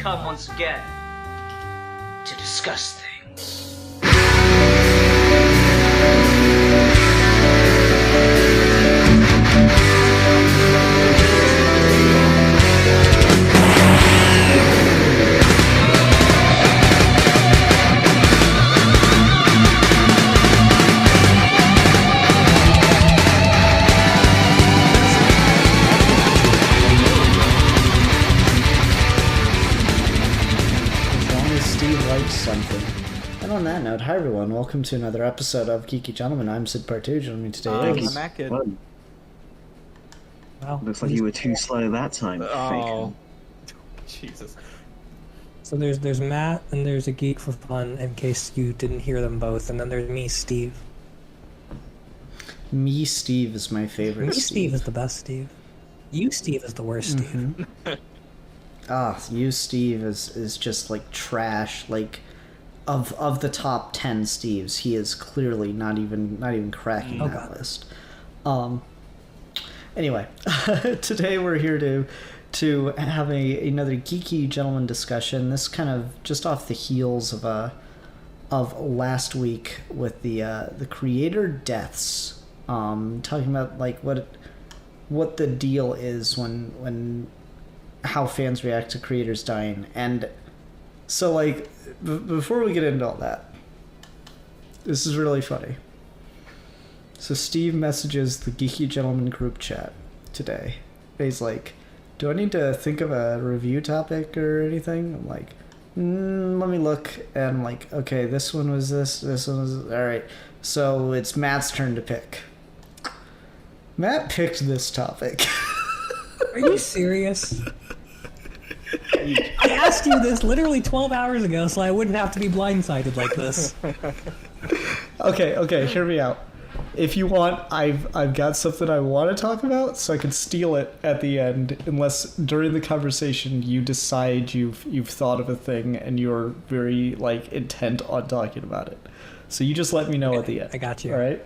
come once again to discuss things. Something. And on that note, hi everyone, welcome to another episode of Geeky Gentlemen. I'm Sid Part2, joining me today is... I'm Matt. Wow. Looks like you were too slow that time. Oh, Jesus. So there's Matt, and there's a Geek for Fun, in case you didn't hear them both, and then there's me, Steve. Me, Steve is my favorite. Me, Steve is the best Steve. You, Steve, is the worst Steve. You, Steve, is just like trash. Like, of the top 10 Steves, he is clearly not even cracking that list. Anyway, today we're here to have another Geeky Gentleman discussion. This kind of just off the heels of last week with the creator deaths. Talking about like what the deal is when how fans react to creators dying. And so like before we get into all that, this is really funny. So Steve messages the Geeky Gentleman group chat today. He's like, do I need to think of a review topic or anything? I'm like, let me look. And I'm like, okay, this one was this one was... Alright, so it's Matt's turn to pick. Matt picked this topic. Are you serious? I asked you this literally 12 hours ago, so I wouldn't have to be blindsided like this. Okay, hear me out. If you want, I've got something I want to talk about, so I can steal it at the end, unless during the conversation you decide you've thought of a thing and you're very like intent on talking about it. So you just let me know at the end. I got you. All right.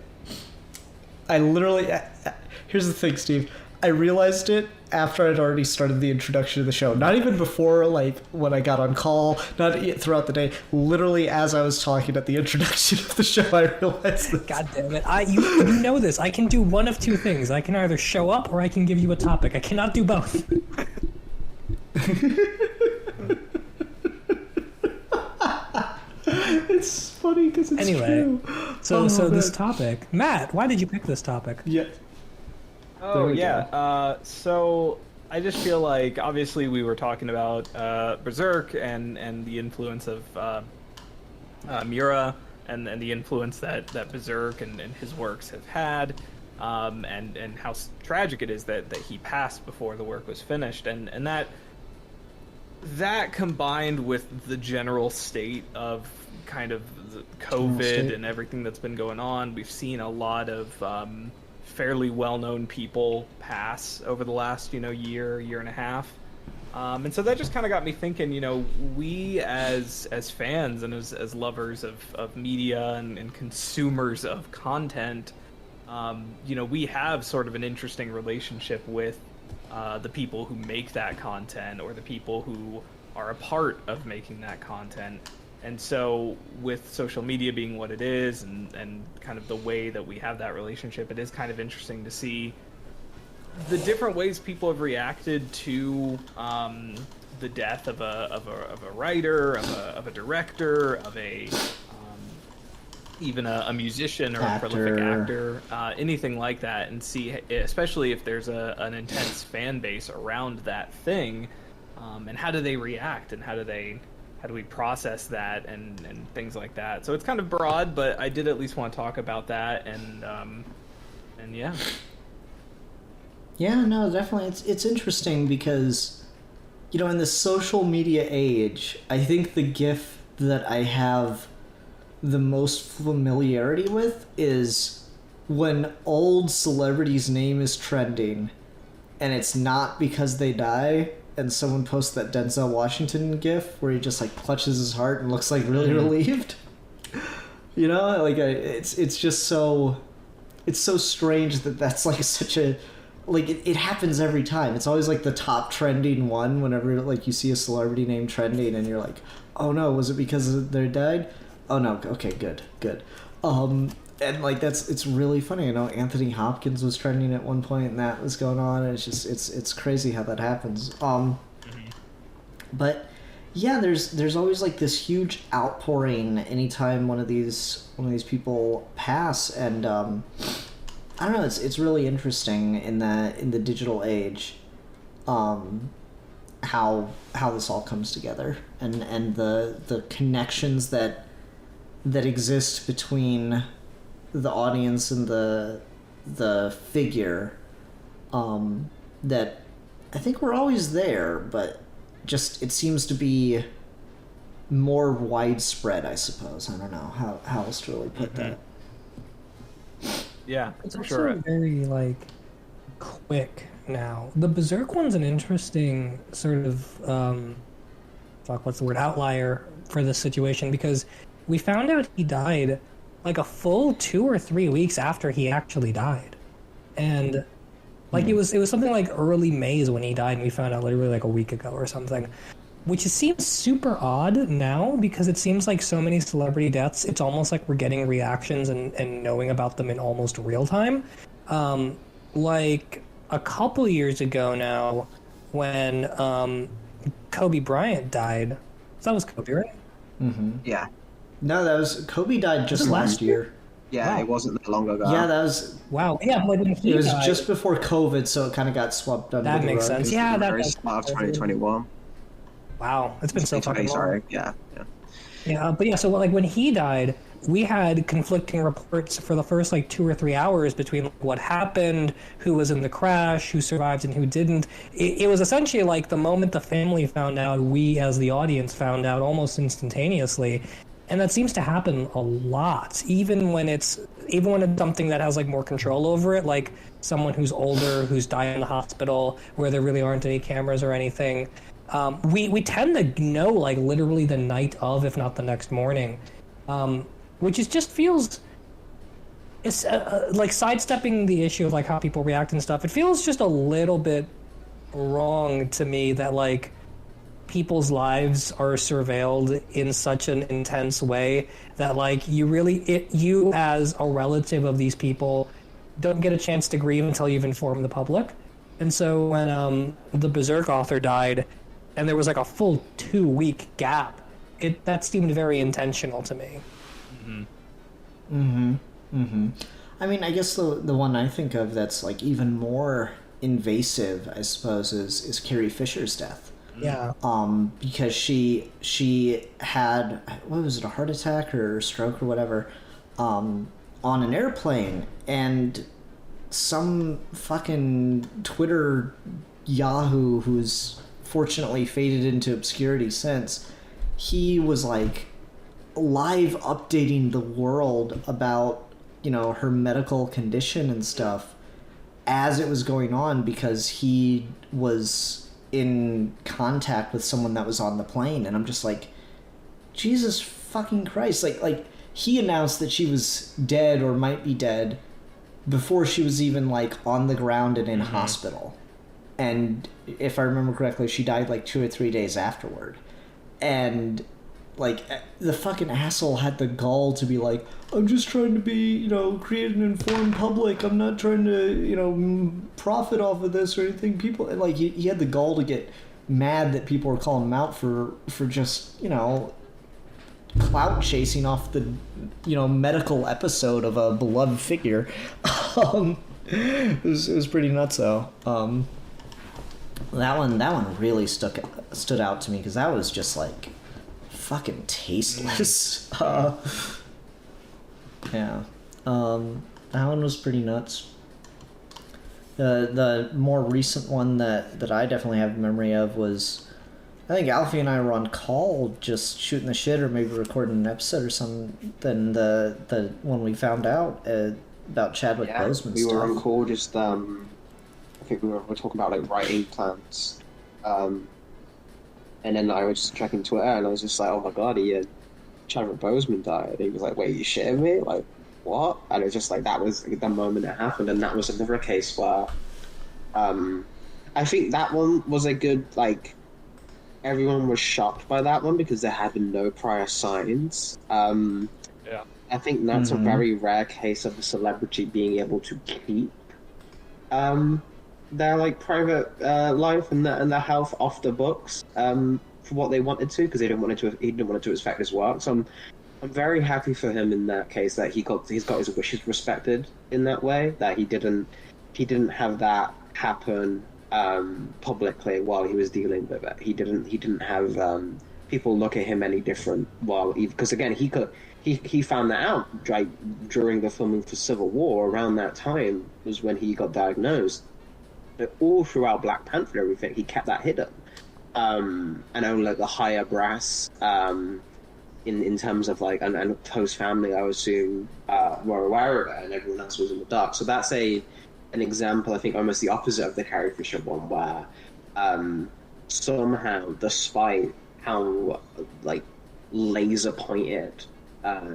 I literally... Here's the thing, Steve. I realized it after I'd already started the introduction of the show. Not even before, like, when I got on call, not throughout the day. Literally as I was talking at the introduction of the show, I realized this. God damn it. You know this. I can do one of two things. I can either show up or I can give you a topic. I cannot do both. It's funny because it's true. So this topic... Matt, why did you pick this topic? Yeah. Oh, yeah. So I just feel like, obviously, we were talking about Berserk and the influence of Miura and the influence that Berserk and his works have had, and how tragic it is that he passed before the work was finished. And that combined with the general state of kind of the COVID and everything that's been going on, we've seen a lot of... fairly well-known people pass over the last, year and a half. And so that just kind of got me thinking, we as fans and as lovers of media and consumers of content, we have sort of an interesting relationship with the people who make that content or the people who are a part of making that content. And so with social media being what it is and kind of the way that we have that relationship, it is kind of interesting to see the different ways people have reacted to the death of a writer, of a director, of even a musician or a prolific actor, anything like that, and see, especially if there's an intense fan base around that thing, and how do they react and how do we process that and things like that. So it's kind of broad, but I did at least want to talk about that and yeah. Yeah, no, definitely. It's interesting because, in the social media age, I think the GIF that I have the most familiarity with is when old celebrities' name is trending and it's not because they die, and someone posts that Denzel Washington gif where he just like clutches his heart and looks like really relieved. It's just so strange that that's like such a like it happens every time. It's always like the top trending one whenever like you see a celebrity name trending and you're like, oh no, was it because they died? Oh no, okay, good. And like it's really funny. I know Anthony Hopkins was trending at one point and that was going on, and it's just it's crazy how that happens. But yeah, there's always like this huge outpouring anytime one of these people pass, and I don't know, it's really interesting in the digital age, how this all comes together, and the connections that exist between the audience and the figure, that I think we're always there, but just it seems to be more widespread, I suppose. I don't know how else to really put that. Yeah, It's for also sure. very like quick now. The Berserk one's an interesting sort of what's the word, outlier for this situation, because we found out he died like a full 2 or 3 weeks after he actually died, and like it was something like early May is when he died, and we found out literally like a week ago or something, which seems super odd now because it seems like so many celebrity deaths, it's almost like we're getting reactions and knowing about them in almost real time. Like a couple years ago now, when Kobe Bryant died, that was Kobe, right? Yeah. No, that was Kobe died just last year. Yeah, Wow. it wasn't that long ago. Yeah, that was Wow. Yeah, but when he it was died, just before COVID, so it kind of got swept under that the makes rug. sense. Yeah, that very makes start of sense. 2021. Wow, it's been so fucking 2020, long. sorry. Yeah. Yeah, but yeah, so like when he died, we had conflicting reports for the first like 2 or 3 hours between like, what happened, who was in the crash, who survived and who didn't. It was essentially like the moment the family found out, we as the audience found out almost instantaneously. And that seems to happen a lot, even when it's something that has like more control over it, like someone who's older, who's died in the hospital, where there really aren't any cameras or anything. We tend to know like literally the night of, if not the next morning, which is just feels, it's like sidestepping the issue of like how people react and stuff. It feels just a little bit wrong to me that like people's lives are surveilled in such an intense way that like you as a relative of these people don't get a chance to grieve until you've informed the public. And so when the Berserk author died and there was like a full 2-week gap, that seemed very intentional to me. I mean, I guess the one I think of that's like even more invasive, I suppose, is Carrie Fisher's death. Yeah. Because she had, what was it, a heart attack or stroke or whatever, on an airplane, and some fucking Twitter Yahoo who's fortunately faded into obscurity since, he was like live updating the world about, you know, her medical condition and stuff as it was going on, because he was in contact with someone that was on the plane. And I'm just like, Jesus fucking Christ, like he announced that she was dead or might be dead before she was even like on the ground and in hospital. And if I remember correctly, she died like 2 or 3 days afterward. And like the fucking asshole had the gall to be like, I'm just trying to be, you know, create an informed public. I'm not trying to, you know, profit off of this or anything. People, and like he had the gall to get mad that people were calling him out for just, you know, clout chasing off the, you know, medical episode of a beloved figure. It was pretty nuts though. That one really stood out to me, because that was just like fucking tasteless. Yeah. That one was pretty nuts. The more recent one that I definitely have memory of was, I think Alfie and I were on call just shooting the shit or maybe recording an episode or something. Then the when we found out about Chadwick Boseman we were stuff. on call just I think we were talking about like writing plans, and then I was just checking Twitter and I was just like, oh my god, Chadwick Boseman died. And he was like, wait, you shitting me? Like, what? And it was just like, that was the moment it happened. And that was another case where I think that one was a good, like, everyone was shocked by that one because there had been no prior signs. Yeah. I think that's a very rare case of a celebrity being able to keep their like private life and their health off the books for what they wanted to, because he didn't want it to affect his work. So I'm very happy for him in that case that he's got his wishes respected in that way, that he didn't have that happen publicly while he was dealing with it. He didn't have people look at him any different because again he found that out like during the filming for Civil War. Around that time was when he got diagnosed. But all throughout Black Panther and everything, he kept that hidden. And only like the higher brass in terms of like and close family, I would assume, were aware of it, and everyone else was in the dark. So that's an example, I think, almost the opposite of the Carrie Fisher one, where somehow, despite how like laser pointed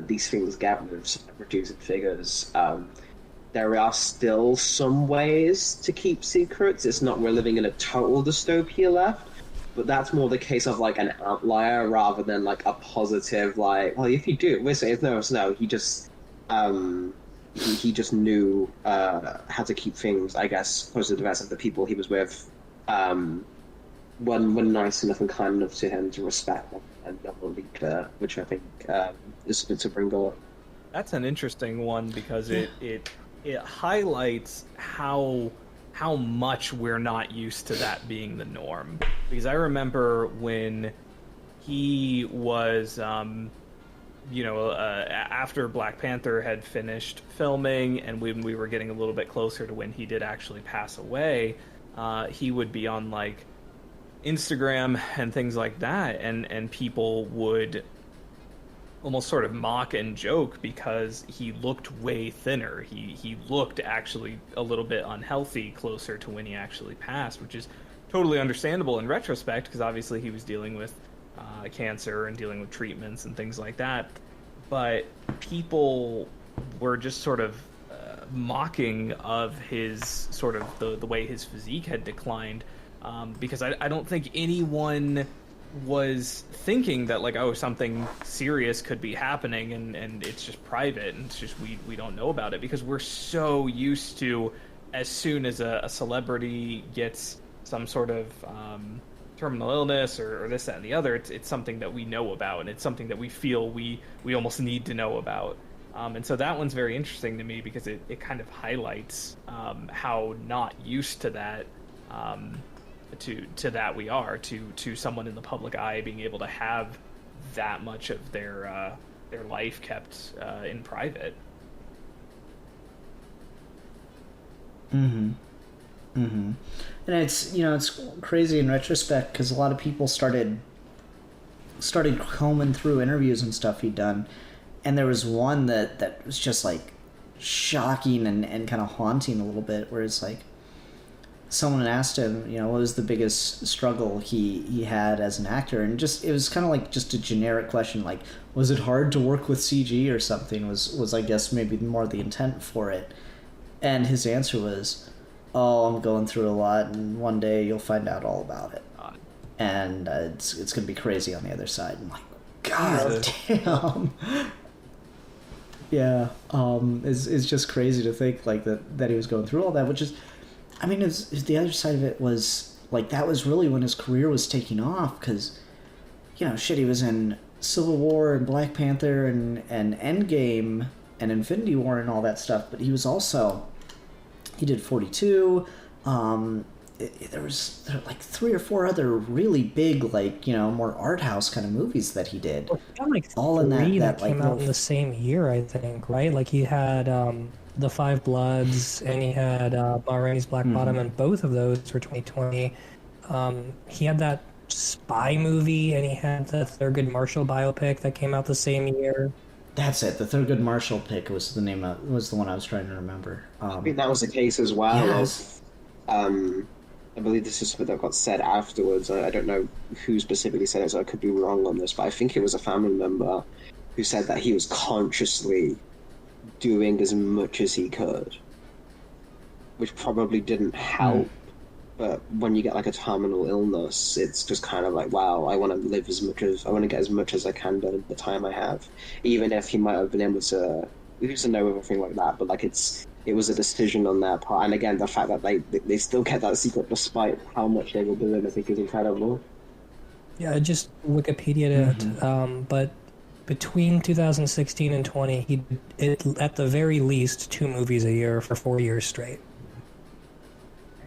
these things get with celebrities and figures, there are still some ways to keep secrets. It's not we're living in a total dystopia left, but that's more the case of like an outlier rather than like a positive, like, well, if you do, we're saying it's no. He just he just knew how to keep things, I guess, close to the rest of the people he was with were nice enough and kind enough to him to respect them and not leak there, which I think is good to bring up. That's an interesting one because it highlights how much we're not used to that being the norm. Because I remember when he was, after Black Panther had finished filming and when we were getting a little bit closer to when he did actually pass away, he would be on like Instagram and things like that, and people would almost sort of mock and joke because he looked way thinner. He looked actually a little bit unhealthy closer to when he actually passed, which is totally understandable in retrospect because obviously he was dealing with cancer and dealing with treatments and things like that. But people were just sort of mocking of his sort of the way his physique had declined, because I don't think anyone was thinking that like, oh, something serious could be happening and it's just private and it's just we don't know about it, because we're so used to, as soon as a celebrity gets some sort of terminal illness or this, that, and the other, it's something that we know about and it's something that we feel we almost need to know about. And so that one's very interesting to me because it kind of highlights how not used to that to that we are to someone in the public eye being able to have that much of their life kept in private. And it's crazy in retrospect because a lot of people started combing through interviews and stuff he'd done, and there was one that was just like shocking and kind of haunting a little bit, where it's like someone asked him, what was the biggest struggle he had as an actor, and it was kind of like just a generic question, like, was it hard to work with CG or something, was I guess maybe more the intent for it. And his answer was, oh, I'm going through a lot and one day you'll find out all about it, and it's gonna be crazy on the other side. I'm like, god damn. Yeah, it's just crazy to think like that he was going through all that, which is, I mean, is the other side of it was like that was really when his career was taking off, because he was in Civil War and Black Panther and Endgame and Infinity War and all that stuff, but he did 42. There was like 3 or 4 other really big, like, more art house kind of movies that he did. Well, he got like all three in that like came out in the same year, I think, right? Like he had The Five Bloods and he had Ma Rainey's Black Bottom, and both of those were 2020. He had that spy movie and he had the Thurgood Marshall biopic that came out the same year. That's it. The Thurgood Marshall pick was the one I was trying to remember. I think that was the case as well. Yes. I believe this is what got said afterwards. I don't know who specifically said it, so I could be wrong on this, but I think it was a family member who said that he was consciously doing as much as he could, which probably didn't help But when you get like a terminal illness, it's just kind of like, wow, I want to live I want to get as much as I can done in the time I have, even if he might have been able to, who's to know everything like that. But like it was a decision on their part, and again, the fact that they still kept that secret despite how much they were doing, I think is incredible. Yeah, I just Wikipedia'd it, but between 2016 and 20, he did, at the very least, 2 movies a year for 4 years straight.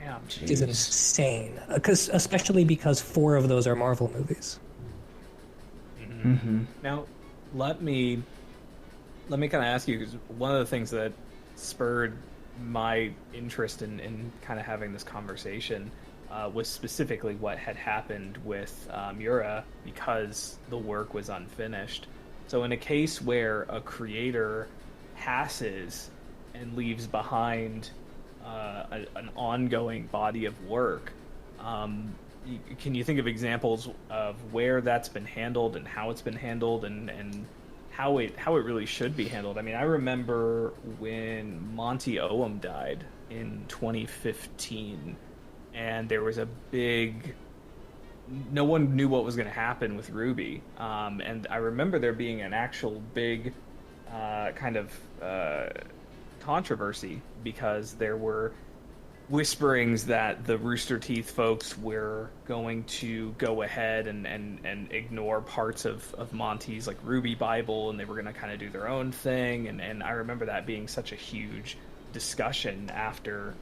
Damn, Which is insane. Especially because 4 of those are Marvel movies. Now, let me kind of ask you, because one of the things that spurred my interest in kind of having this conversation was specifically what had happened with Mura, because the work was unfinished. So in a case where a creator passes and leaves behind an ongoing body of work, can you think of examples of where that's been handled and how it's been handled and how it really should be handled? I mean, I remember when Monty Oum died in 2015, and there was a big... No one knew what was going to happen with Ruby, and I remember there being an actual big kind of controversy, because there were whisperings that the Rooster Teeth folks were going to go ahead and ignore parts of Monty's like Ruby Bible, and they were going to kind of do their own thing, and I remember that being such a huge discussion after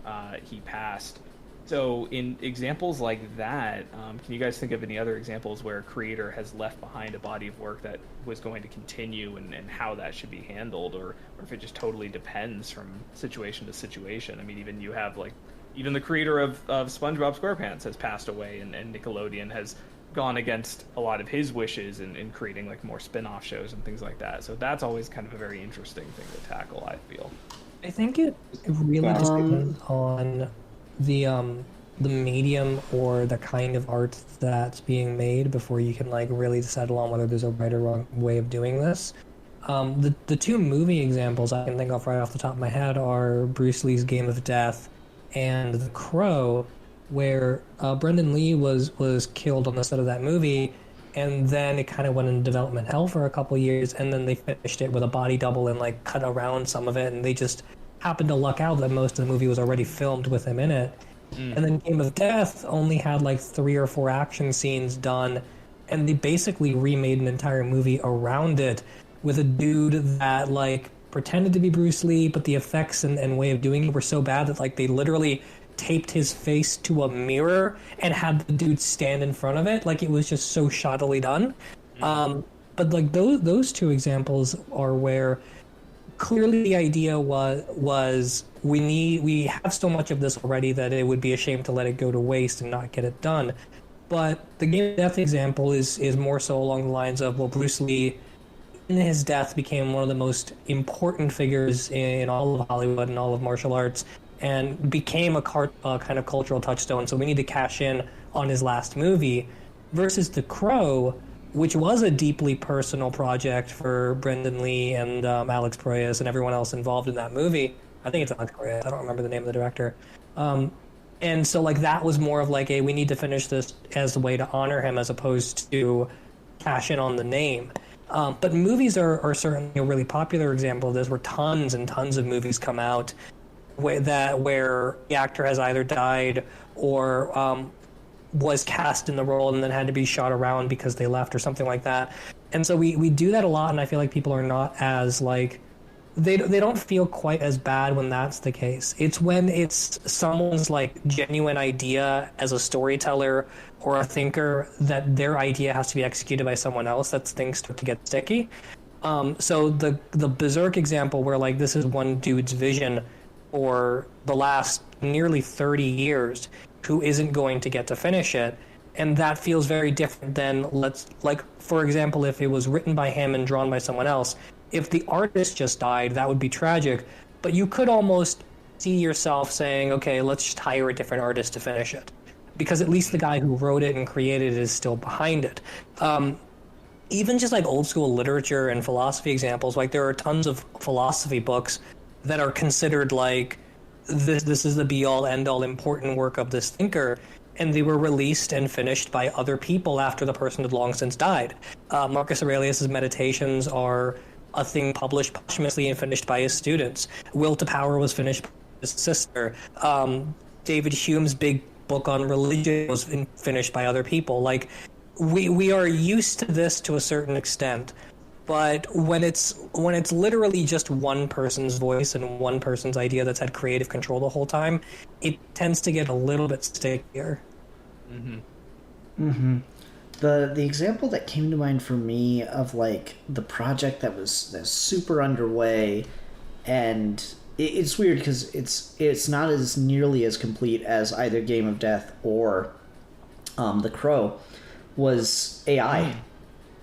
he passed. So in examples like that, can you guys think of any other examples where a creator has left behind a body of work that was going to continue, and how that should be handled, or if it just totally depends from situation to situation? I mean, even the creator of SpongeBob SquarePants has passed away, and Nickelodeon has gone against a lot of his wishes in creating like more spin-off shows and things like that. So that's always kind of a very interesting thing to tackle, I feel. I think it really just depends on the medium or the kind of art that's being made before you can like really settle on whether there's a right or wrong way of doing this. The 2 movie examples I can think of right off the top of my head are Bruce Lee's Game of Death and The Crow, where Brendan Lee was killed on the set of that movie, and then it kind of went into development hell for a couple years, and then they finished it with a body double and like cut around some of it, and they just happened to luck out that most of the movie was already filmed with him in it. And then Game of Death only had like 3 or 4 action scenes done, and they basically remade an entire movie around it with a dude that like pretended to be Bruce Lee, but the effects and way of doing it were so bad that like they literally taped his face to a mirror and had the dude stand in front of it. Like, it was just so shoddily done. But like those 2 examples are where clearly the idea was we have so much of this already that it would be a shame to let it go to waste and not get it done. But the Game of Death example is more so along the lines of, well, Bruce Lee in his death became one of the most important figures in all of Hollywood and all of martial arts, and became a kind of cultural touchstone, so we need to cash in on his last movie, versus The Crow, which was a deeply personal project for Brendan Lee and Alex Proyas and everyone else involved in that movie. I think it's Alex Proyas. I don't remember the name of the director. And so like that was more of like a, we need to finish this as a way to honor him as opposed to cash in on the name. But movies are certainly a really popular example of this, where tons and tons of movies come out where the actor has either died or was cast in the role and then had to be shot around because they left or something like that. And so we do that a lot, and I feel like people are not as like, they don't feel quite as bad when that's the case. It's when it's someone's like genuine idea as a storyteller or a thinker that their idea has to be executed by someone else that things start to get sticky. So the Berserk example, where like this is one dude's vision for the last nearly 30 years, who isn't going to get to finish it, and that feels very different than, for example, if it was written by him and drawn by someone else. If the artist just died, that would be tragic, but you could almost see yourself saying, okay, let's just hire a different artist to finish it, because at least the guy who wrote it and created it is still behind it. Even just like old school literature and philosophy examples, like there are tons of philosophy books that are considered like this is the be all end all important work of this thinker, and they were released and finished by other people after the person had long since died. Marcus Aurelius's Meditations are a thing published posthumously and finished by his students. Will to Power was finished by his sister. David Hume's big book on religion was finished by other people. Like, we are used to this to a certain extent, but when it's literally just one person's voice and one person's idea that's had creative control the whole time, it tends to get a little bit stickier. The example that came to mind for me of like the project that was super underway, and it's weird because it's not as nearly as complete as either Game of Death or The Crow, was AI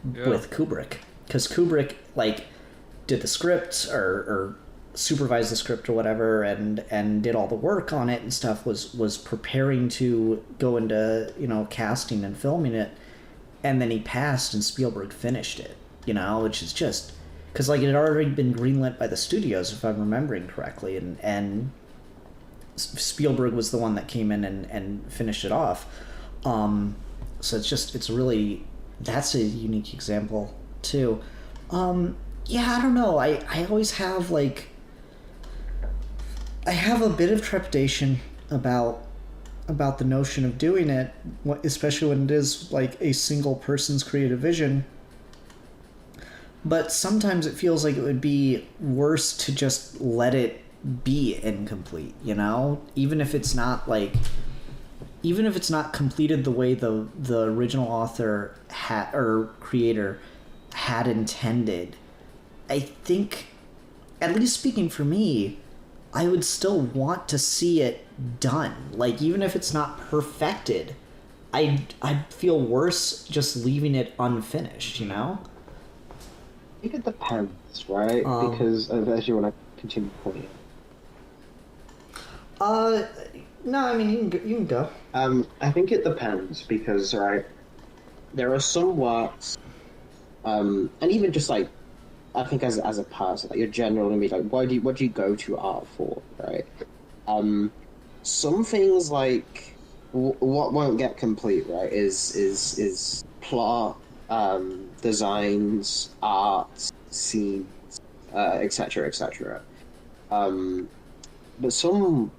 with Kubrick. Because Kubrick like did the script or supervised the script or whatever, and did all the work on it and stuff, was preparing to go into, you know, casting and filming it, and then he passed and Spielberg finished it, you know, which is just because like it had already been greenlit by the studios, if I'm remembering correctly, and Spielberg was the one that came in and finished it off. So it's really, that's a unique example too. Yeah, I don't know. I always have like, I have a bit of trepidation about the notion of doing it, especially when it is like a single person's creative vision. But sometimes it feels like it would be worse to just let it be incomplete, you know? Even if it's not completed the way the original author or creator had intended. I think, at least speaking for me, I would still want to see it done. Like, even if it's not perfected, I'd feel worse just leaving it unfinished, you know? I think it depends, right? Because as you want to continue pointing. No, I mean, you can go. I think it depends because, right, there are some works, and even just like, I think as a person, like, you're generally like, what do you go to art for, right? Some things like what won't get complete, right, is plot, designs, art, scenes, etc., etc. But some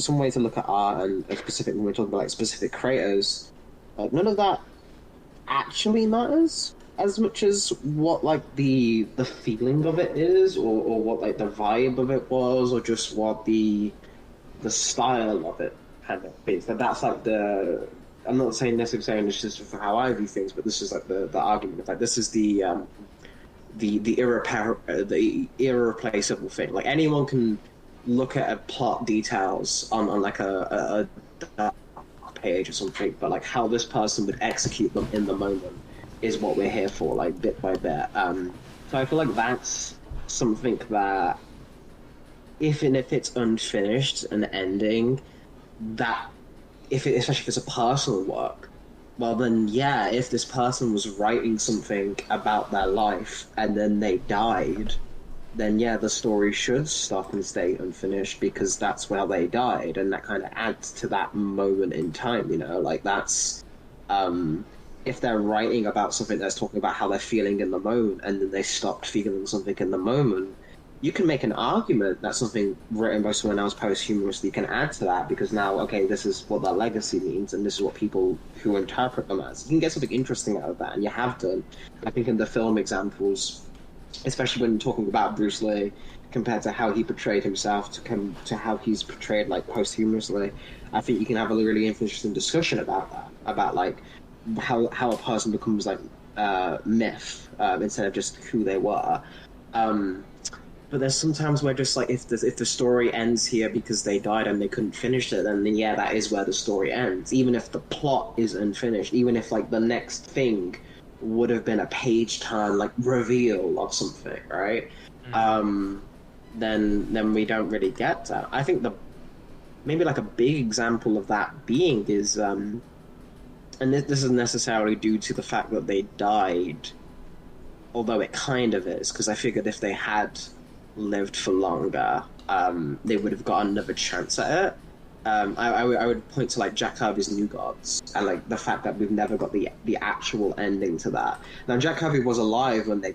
way to look at art, and specifically when we're talking about like specific creators, none of that actually matters as much as what like the feeling of it is, or what like the vibe of it was, or just what the style of it kind of is. That's like the, I'm not saying necessarily this is for how I view things, but this is like the argument of like, this is the irreplaceable thing. Like, anyone can look at a plot details on like a page or something, but like how this person would execute them in the moment is what we're here for, like bit by bit. So I feel like that's something that, even if it's unfinished and ending, that especially if it's a personal work, well then yeah, if this person was writing something about their life and then they died, then yeah, the story should stop and stay unfinished because that's where they died, and that kind of adds to that moment in time, you know? Like, that's, if they're writing about something that's talking about how they're feeling in the moment and then they stopped feeling something in the moment, you can make an argument that something written by someone else posthumously can add to that, because now, okay, this is what their legacy means and this is what people who interpret them as. You can get something interesting out of that, and you have done. I think in the film examples, especially when talking about Bruce Lee compared to how he portrayed himself to how he's portrayed like posthumously, I think you can have a really interesting discussion about that, about like how a person becomes like myth instead of just who they were. But there's sometimes where just like if the story ends here because they died and they couldn't finish it, then yeah, that is where the story ends. Even if the plot is unfinished, even if like the next thing would have been a page turn like reveal of something, right? Then we don't really get that. I think maybe like a big example of that being is and this isn't necessarily due to the fact that they died, although it kind of is, because I figured if they had lived for longer, they would have got another chance at it. I would point to like Jack Kirby's New Gods and like the fact that we've never got the actual ending to that. Now Jack Kirby was alive when they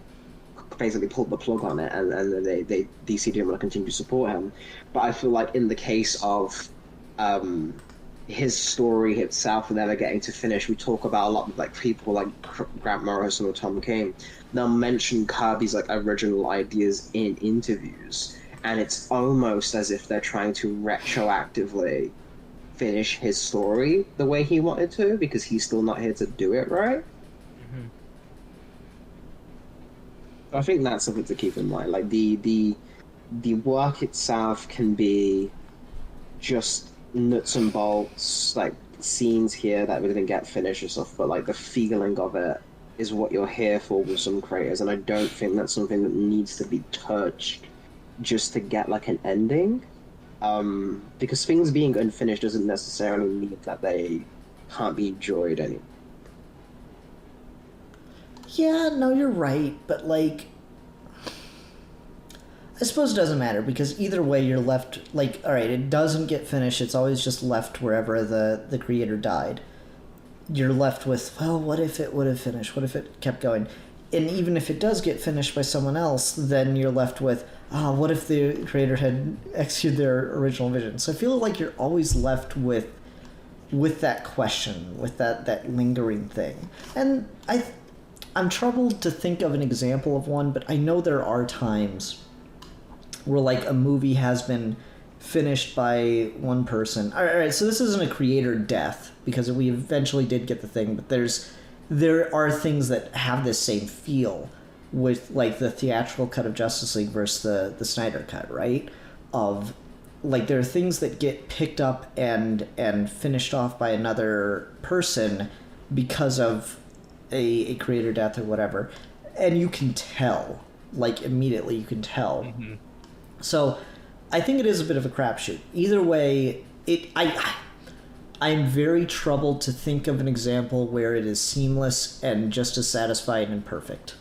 basically pulled the plug on it, and DC didn't want to continue to support him. But I feel like in the case of his story itself never getting to finish, we talk about a lot of like people like Grant Morrison or Tom King. They'll mention Kirby's like original ideas in interviews, and it's almost as if they're trying to retroactively finish his story the way he wanted to, because he's still not here to do it right. Mm-hmm. I think that's something to keep in mind. Like the work itself can be just nuts and bolts, like scenes here that we didn't get finished and stuff, but like the feeling of it is what you're here for with some creators, and I don't think that's something that needs to be touched just to get like an ending. Because things being unfinished doesn't necessarily mean that they can't be enjoyed anymore. Yeah, no, you're right, but like, I suppose it doesn't matter, because either way you're left, like, alright, it doesn't get finished, it's always just left wherever the creator died. You're left with, well, what if it would have finished? What if it kept going? And even if it does get finished by someone else, then you're left with, what if the creator had executed their original vision? So I feel like you're always left with that question, with that lingering thing. And I'm troubled to think of an example of one, but I know there are times where like a movie has been finished by one person. All right, so this isn't a creator death, because we eventually did get the thing, but there are things that have this same feel with like the theatrical cut of Justice League versus the Snyder cut, right? Of like there are things that get picked up and finished off by another person because of a creator death or whatever, and you can tell, like immediately you can tell. Mm-hmm. So I think it is a bit of a crapshoot. Either way, I'm very troubled to think of an example where it is seamless and just as satisfying and perfect.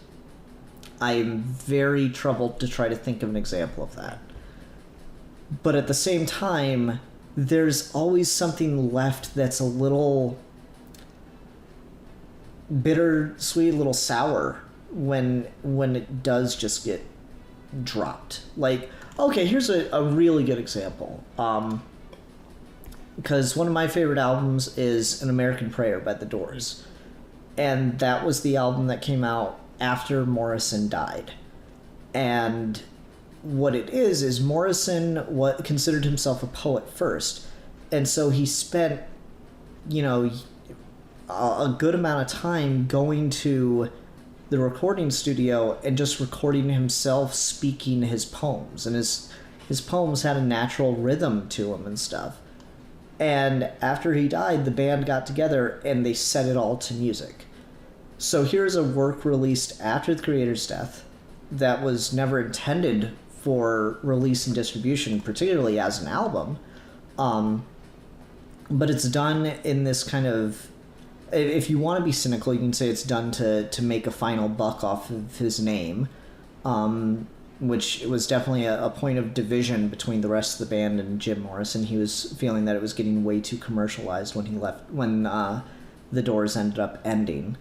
I'm very troubled to try to think of an example of that. But at the same time, there's always something left that's a little bittersweet, a little sour when it does just get dropped. Like, okay, here's a really good example. Because one of my favorite albums is An American Prayer by The Doors. And that was the album that came out after Morrison died. And what it is Morrison considered himself a poet first. And so he spent, a good amount of time going to the recording studio and just recording himself speaking his poems. And his poems had a natural rhythm to them and stuff. And after he died, the band got together and they set it all to music. So here's a work released after the creator's death that was never intended for release and distribution, particularly as an album. But it's done in this kind of, if you want to be cynical, you can say it's done to make a final buck off of his name, which was definitely a point of division between the rest of the band and Jim Morrison. He was feeling that it was getting way too commercialized when he left, when The Doors ended up ending.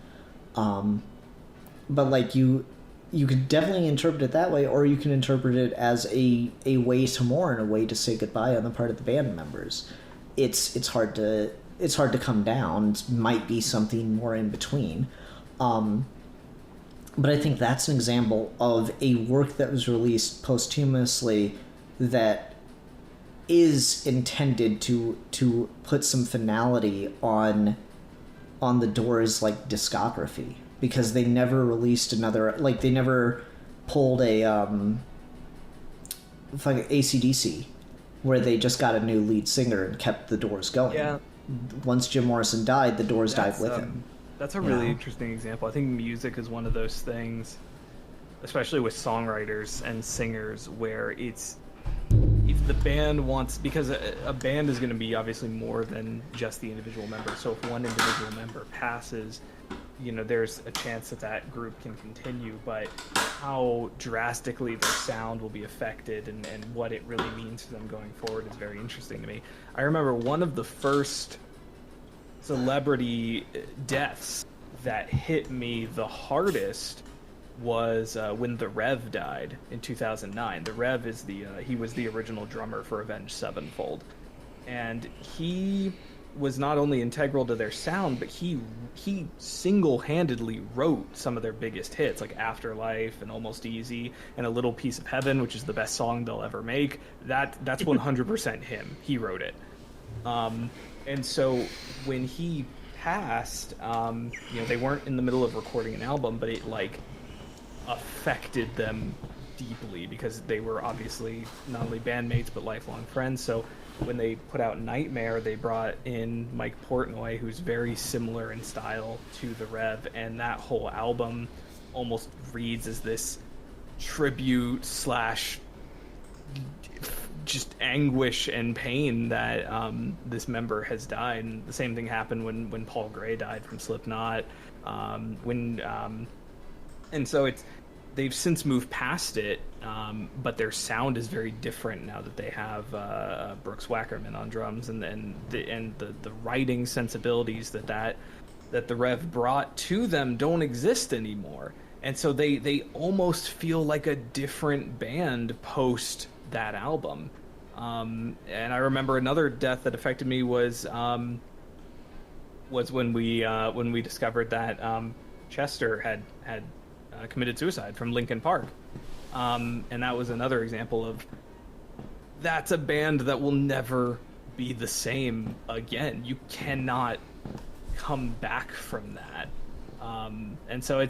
But like you could definitely interpret it that way, or you can interpret it as a way to mourn, a way to say goodbye on the part of the band members. It's hard to come down. It might be something more in between. But I think that's an example of a work that was released posthumously that is intended to put some finality on the Doors' like discography, because they never released another, like they never pulled a like AC/DC where they just got a new lead singer and kept the Doors going. Yeah. Once Jim Morrison died, the Doors died with him. That's a really interesting example. I think music is one of those things, especially with songwriters and singers, where it's, if the band wants, because a band is going to be obviously more than just the individual member. So if one individual member passes, there's a chance that group can continue, but how drastically their sound will be affected and what it really means for them going forward is very interesting to me. I remember one of the first celebrity deaths that hit me the hardest was when the Rev died in 2009. The Rev is he was the original drummer for Avenged Sevenfold, and he was not only integral to their sound, but he single-handedly wrote some of their biggest hits, like Afterlife and Almost Easy and A Little Piece of Heaven, which is the best song they'll ever make. That's 100% him. He wrote it. And so when he passed, they weren't in the middle of recording an album, but it like affected them deeply because they were obviously not only bandmates but lifelong friends. So when they put out Nightmare, they brought in Mike Portnoy, who's very similar in style to the Rev, and that whole album almost reads as this tribute slash just anguish and pain that this member has died. And the same thing happened when Paul Gray died from Slipknot. And so they've since moved past it, but their sound is very different now that they have Brooks Wackerman on drums, and the writing sensibilities that the Rev brought to them don't exist anymore. And so they almost feel like a different band post that album. And I remember another death that affected me was when we discovered that Chester had committed suicide from Linkin Park, and that was another example of that's a band that will never be the same again. You cannot come back from that, and so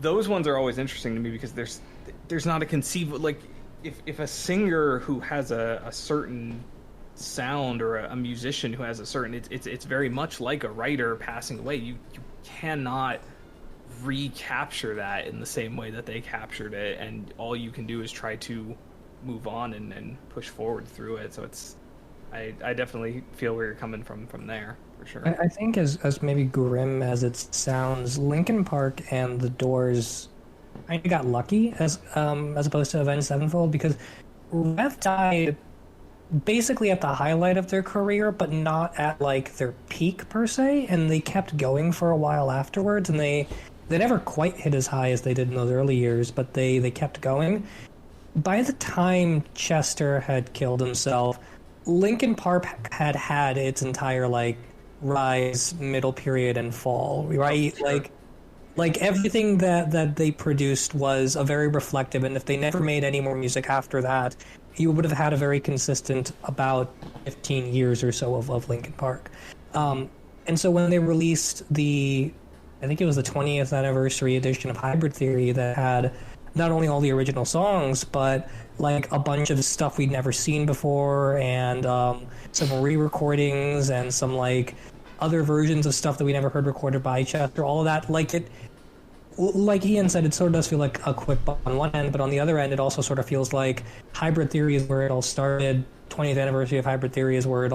those ones are always interesting to me because there's not a conceivable, like, if a singer who has a certain sound or a musician who has a certain, it's very much like a writer passing away. You cannot recapture that in the same way that they captured it, and all you can do is try to move on and push forward through it. So I definitely feel where you're coming from there, for sure. I think as maybe grim as it sounds, Linkin Park and The Doors kind of got lucky as opposed to Avenged Sevenfold, because Rev died basically at the highlight of their career, but not at like their peak per se, and they kept going for a while afterwards, and they never quite hit as high as they did in those early years, but they kept going. By the time Chester had killed himself, Linkin Park had its entire like rise, middle period, and fall, right? Sure. Like everything that they produced was a very reflective, and if they never made any more music after that, you would have had a very consistent about 15 years or so of Linkin Park. And so when they released I think it was the 20th anniversary edition of Hybrid Theory that had not only all the original songs, but like a bunch of stuff we'd never seen before, and some re-recordings and some like other versions of stuff that we never heard recorded by Chester, all of that, like Ian said, it sort of does feel like a quick bump on one end, but on the other end, it also sort of feels like Hybrid Theory is where it all started. 20th anniversary of Hybrid Theory is where it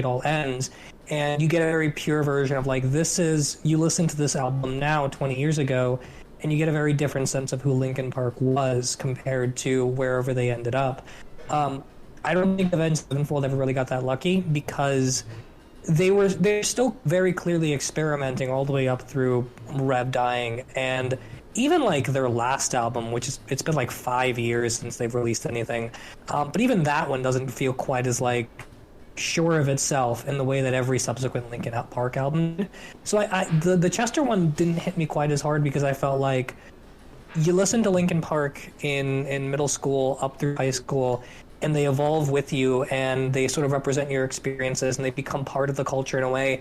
all ends, and you get a very pure version of like, you listen to this album now 20 years ago, and you get a very different sense of who Linkin Park was compared to wherever they ended up. I don't think Avenged Sevenfold ever really got that lucky, because they're still very clearly experimenting all the way up through Rev dying, and even like their last album, it's been like 5 years since they've released anything, but even that one doesn't feel quite as like sure of itself in the way that every subsequent Linkin Park album did. So the Chester one didn't hit me quite as hard, because I felt like you listen to Linkin Park in middle school up through high school, and they evolve with you, and they sort of represent your experiences, and they become part of the culture in a way.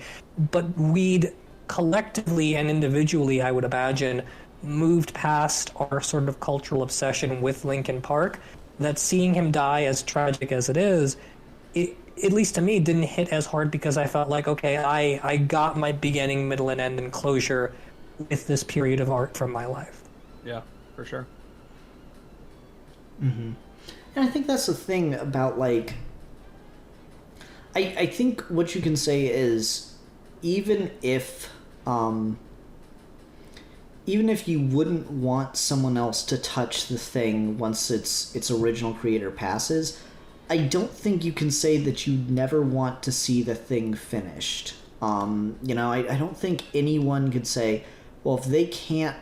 But we'd collectively and individually, I would imagine, moved past our sort of cultural obsession with Linkin Park, that seeing him die, as tragic as it is, at least to me, didn't hit as hard, because I felt like, okay, I got my beginning, middle, and end and closure with this period of art from my life. Yeah, for sure. Mm-hmm. And I think that's the thing about, like, I think what you can say is, even if even if you wouldn't want someone else to touch the thing once its original creator passes, I don't think you can say that you never want to see the thing finished. I don't think anyone could say, well, if they can't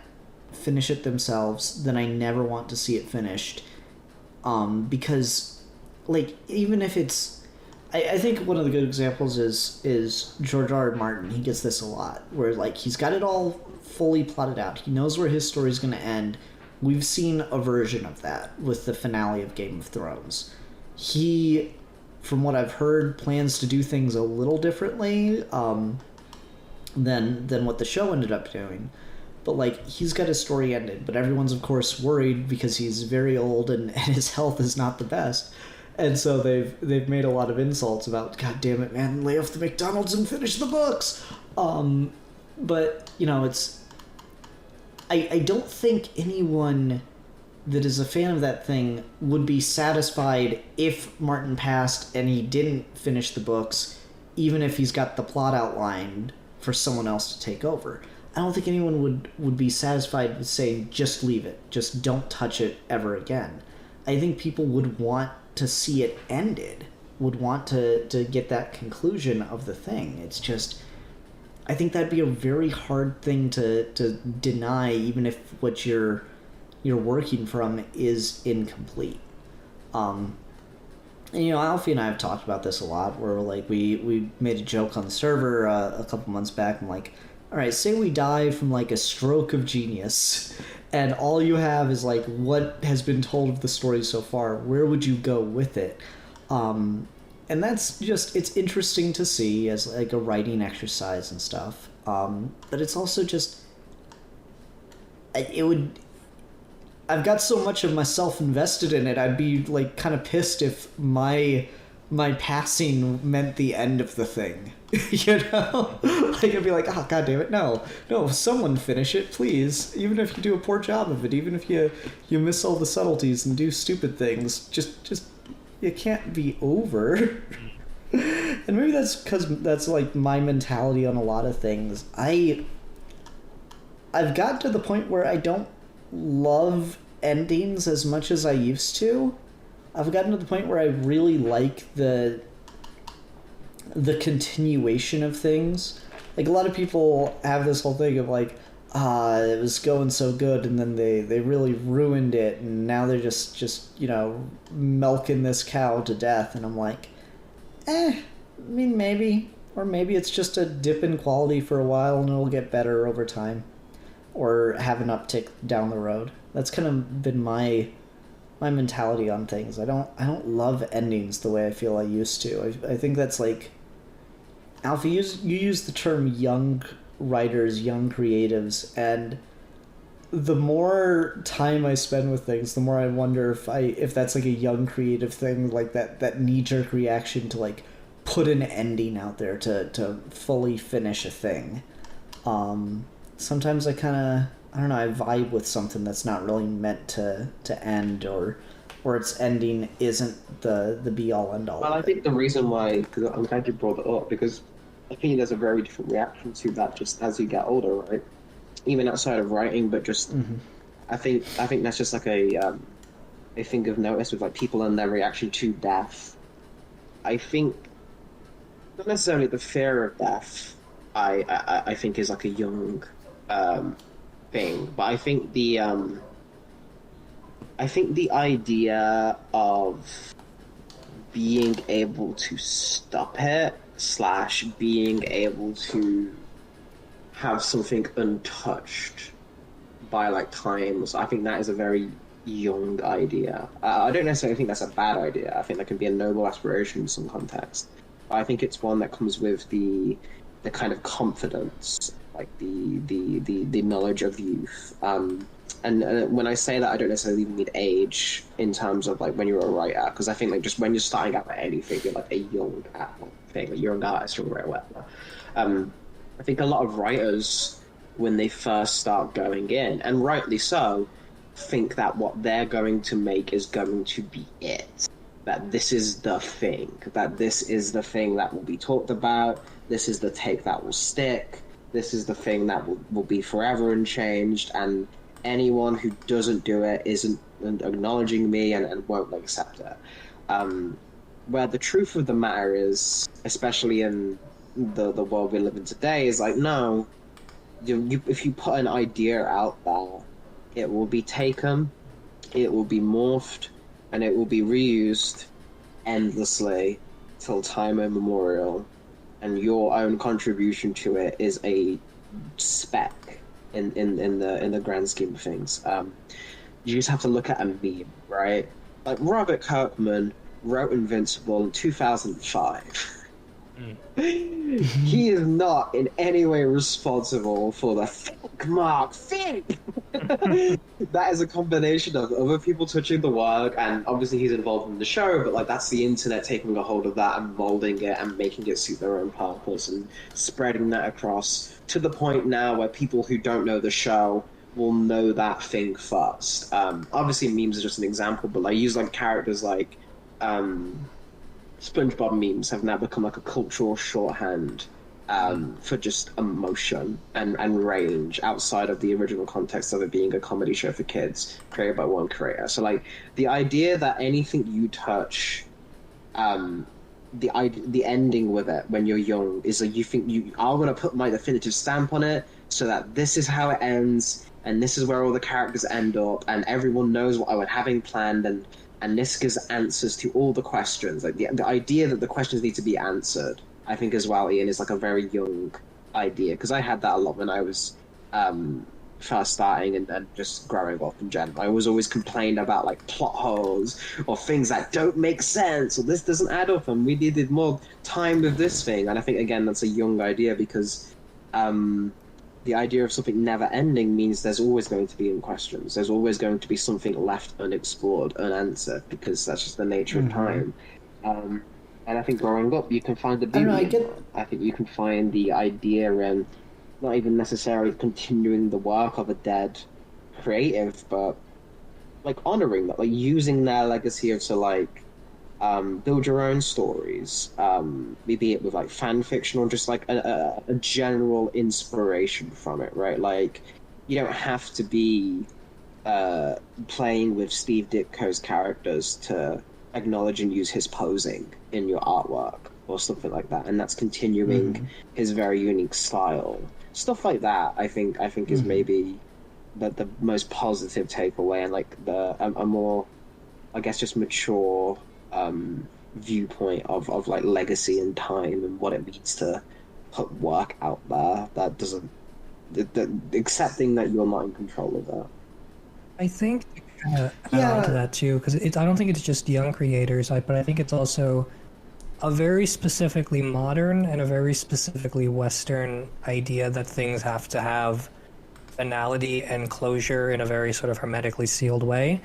finish it themselves, then I never want to see it finished. Because, like, even if it's... I think one of the good examples is George R. R. Martin. He gets this a lot, where, like, he's got it all fully plotted out. He knows where his story's going to end. We've seen a version of that with the finale of Game of Thrones. He, from what I've heard, plans to do things a little differently than what the show ended up doing. But, like, he's got his story ended, but everyone's, of course, worried because he's very old and his health is not the best. And so they've made a lot of insults about, God damn it, man, lay off the McDonald's and finish the books. But, it's... I don't think anyone that is a fan of that thing would be satisfied if Martin passed and he didn't finish the books, even if he's got the plot outlined for someone else to take over. I don't think anyone would be satisfied with saying, just leave it, just don't touch it ever again. I think people would want to see it ended, would want to get that conclusion of the thing. It's just... I think that'd be a very hard thing to deny, even if what you're working from is incomplete. And, Alfie and I have talked about this a lot, where, like, we made a joke on the server a couple months back. I'm like, all right, say we die from, like, a stroke of genius, and all you have is, like, what has been told of the story so far. Where would you go with it? And that's just, it's interesting to see as, like, a writing exercise and stuff. But it's also just, I've got so much of myself invested in it, I'd be, like, kind of pissed if my passing meant the end of the thing. Like, I'd be like, oh, God damn it, no, someone finish it, please. Even if you do a poor job of it, even if you miss all the subtleties and do stupid things, just it can't be over. And maybe that's because that's, like, my mentality on a lot of things. I've gotten to the point where I don't love endings as much as I used to. I've gotten to the point where I really like the continuation of things. Like, a lot of people have this whole thing of, like, it was going so good, and then they really ruined it, and now they're just milking this cow to death. And I'm like, I mean, maybe. Or maybe it's just a dip in quality for a while, and it'll get better over time. Or have an uptick down the road. That's kind of been my mentality on things. I don't love endings the way I feel I used to. I think that's, like... Alfie, you use the term young writers, young creatives, and the more time I spend with things, the more I wonder if that's, like, a young creative thing, like that knee-jerk reaction to, like, put an ending out there to fully finish a thing. Sometimes I kind of, I don't know, I vibe with something that's not really meant to end, or its ending isn't the be-all, end-all. Well, I think the reason why, because I'm glad you brought it up, because I think there's a very different reaction to that just as you get older, right? Even outside of writing, but just, I think that's just like a thing I've noticed with, like, people and their reaction to death. I think, not necessarily the fear of death, I think is, like, a young thing, but I think the idea of being able to stop it / being able to have something untouched by, like, times, I think that is a very young idea. I don't necessarily think that's a bad idea. I think that can be a noble aspiration in some context. But I think it's one that comes with the kind of confidence, like the knowledge of youth. And when I say that, I don't necessarily mean age in terms of, like, when you're a writer, because I think, like, just when you're starting out with anything, you're, like, a young thing, a young artist or whatever. I think a lot of writers, when they first start going in, and rightly so, think that what they're going to make is going to be it. That this is the thing. That this is the thing that will be talked about. This is the take that will stick. this is the thing that will be forever unchanged, and anyone who doesn't do it isn't acknowledging me and won't accept it. Where the truth of the matter is, especially in the world we live in today, is like, no, if you put an idea out there, it will be taken, it will be morphed, and it will be reused endlessly till time immemorial, and your own contribution to it is a speck in the grand scheme of things. You just have to look at a meme, right? Like Robert Kirkman wrote Invincible in 2005. He is not in any way responsible for the think, Mark, think! That is a combination of other people touching the work, and obviously he's involved in the show, but like that's the internet taking a hold of that and molding it and making it suit their own purpose and spreading that across to the point now where people who don't know the show will know that thing first. Obviously memes are just an example, but I use like characters like SpongeBob memes have now become like a cultural shorthand for just emotion and range outside of the original context of it being a comedy show for kids created by one creator. So like the idea that anything you touch, the ending with it when you're young is like you think I'm gonna put my definitive stamp on it so that this is how it ends and this is where all the characters end up and everyone knows what I was having planned and this gives answers to all the questions. Like the idea that the questions need to be answered, I think as well, Ian, is like a very young idea, because I had that a lot when I was first starting and just growing up in general. I was always complained about like plot holes or things that don't make sense or this doesn't add up and we needed more time with this thing. And I think again that's a young idea because the idea of something never ending means there's always going to be questions. There's always going to be something left unexplored, unanswered, because that's just the nature of time. And I think growing up, you can find the beauty. I think you can find the idea and not even necessarily continuing the work of a dead creative, but like honoring that, like using their legacy to like build your own stories, be it with like fan fiction or just like a general inspiration from it, right? Like you don't have to be playing with Steve Ditko's characters to acknowledge and use his posing in your artwork or something like that, and that's continuing his very unique style. Stuff like that, I think is maybe the most positive takeaway and like a more, I guess, just mature viewpoint of like legacy and time and what it means to put work out there that doesn't accepting that you're not in control of that. I think add on to that too, because I don't think it's just young creators, but I think it's also a very specifically modern and a very specifically Western idea that things have to have finality and closure in a very sort of hermetically sealed way.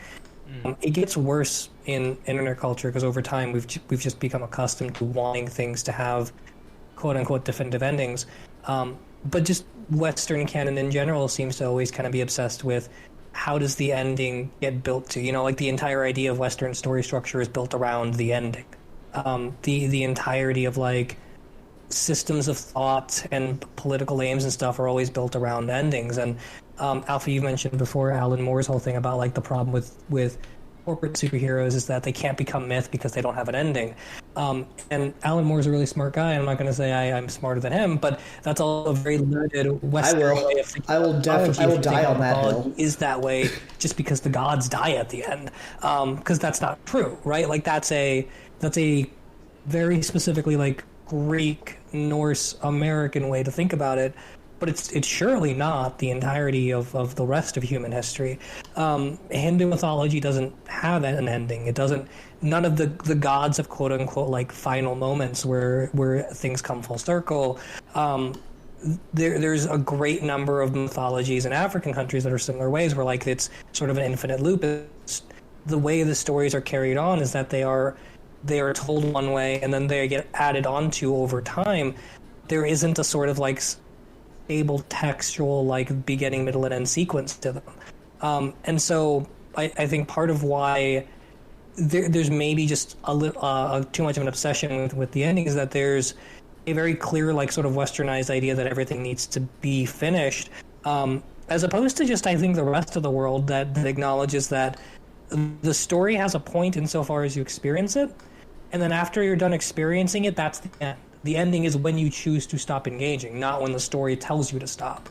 It gets worse in internet culture because over time we've just become accustomed to wanting things to have quote unquote definitive endings. But just Western canon in general seems to always kind of be obsessed with how does the ending get built to? You know, like the entire idea of Western story structure is built around the ending. The entirety of like systems of thought and political aims and stuff are always built around endings. And Alpha, you mentioned before Alan Moore's whole thing about like the problem with corporate superheroes is that they can't become myth because they don't have an ending. And Alan Moore's a really smart guy. I'm not going to say I'm smarter than him, but that's all a very limited Western way of thinking. I will die on that hill. Is that way just because the gods die at the end? Because that's not true, right? Like that's a very specifically like Greek, Norse, American way to think about it, but it's surely not the entirety of the rest of human history. Hindu mythology doesn't have an ending. It doesn't. None of the gods have quote unquote like final moments where things come full circle. There's a great number of mythologies in African countries that are similar ways where like it's sort of an infinite loop. The way the stories are carried on is that they are told one way and then they get added onto over time. There isn't a sort of like stable textual like beginning, middle, and end sequence to them. And so I think part of why there's maybe just a little too much of an obsession with the ending is that there's a very clear, like, sort of westernized idea that everything needs to be finished, as opposed to just, I think, the rest of the world that acknowledges that the story has a point insofar as you experience it, and then after you're done experiencing it, that's the end. The ending is when you choose to stop engaging, not when the story tells you to stop.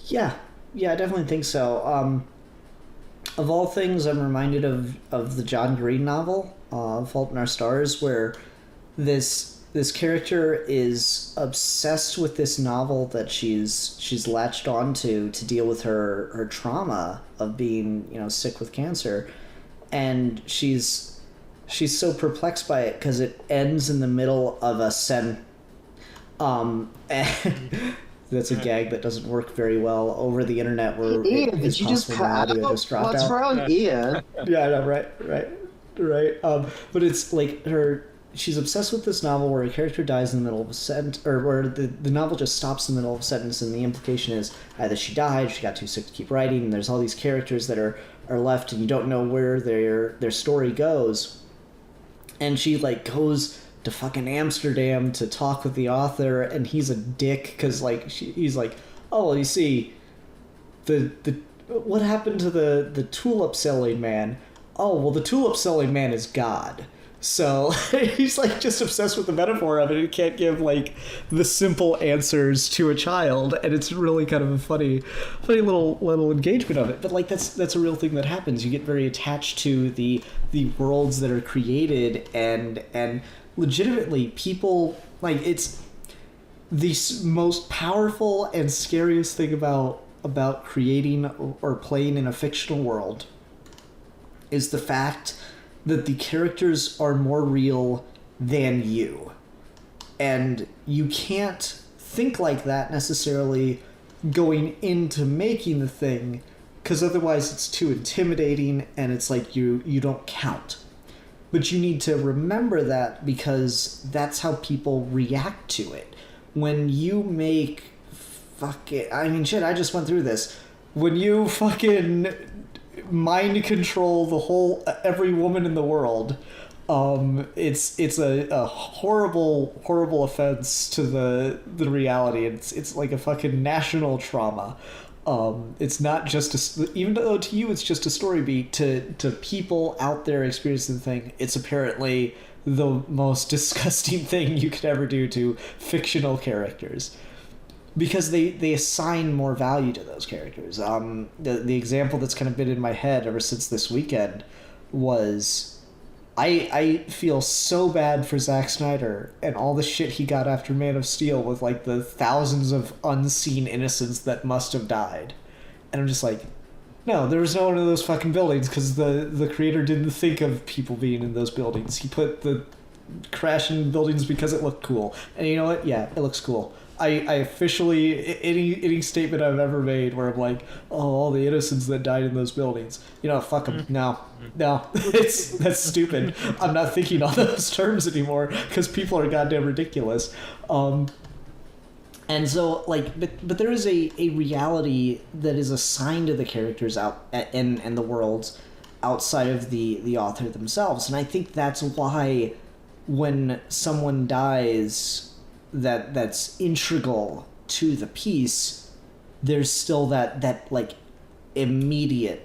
Yeah, I definitely think so. Of all things, I'm reminded of the John Green novel, Fault in Our Stars, where this character is obsessed with this novel that she's latched onto to deal with her trauma of being, sick with cancer, and she's so perplexed by it because it ends in the middle of a sentence. That's a gag that doesn't work very well over the internet, where Ian, it's did you just possible cut the audio out? just dropped What's out. wrong, Ian? Yeah, I know, right. But it's like she's obsessed with this novel where a character dies in the middle of a sentence, or where the novel just stops in the middle of a sentence, and the implication is either she died, she got too sick to keep writing, and there's all these characters that are left, and you don't know where their story goes. And she goes to fucking Amsterdam to talk with the author, and he's a dick because he's like, oh, well, you see, the what happened to the tulip selling man? Oh, well, the tulip selling man is God. So he's just obsessed with the metaphor of it and can't give the simple answers to a child, and it's really kind of a funny little engagement of it. But that's a real thing that happens. You get very attached to the worlds that are created, and legitimately people it's the most powerful and scariest thing about creating or playing in a fictional world is the fact that the characters are more real than you. And you can't think like that necessarily going into making the thing, because otherwise it's too intimidating and it's you don't count. But you need to remember that, because that's how people react to it. When you make I just went through this. When you fucking mind control every woman in the world, it's a horrible offense to the reality. It's like a fucking national trauma. It's not just even though to you it's just a story beat, to people out there experiencing the thing, it's apparently the most disgusting thing you could ever do to fictional characters, because they assign more value to those characters. The example that's kind of been in my head ever since this weekend was, I feel so bad for Zack Snyder and all the shit he got after Man of Steel with the thousands of unseen innocents that must have died. And I'm just no, there was no one in those fucking buildings because the creator didn't think of people being in those buildings. He put the crashing buildings because it looked cool. And you know what? Yeah, it looks cool. I officially, any statement I've ever made where I'm oh, all the innocents that died in those buildings, fuck them. No, that's stupid. I'm not thinking on those terms anymore because people are goddamn ridiculous. And so, but there is a reality that is assigned to the characters out and the worlds outside of the author themselves, and I think that's why when someone dies that's integral to the piece, there's still that immediate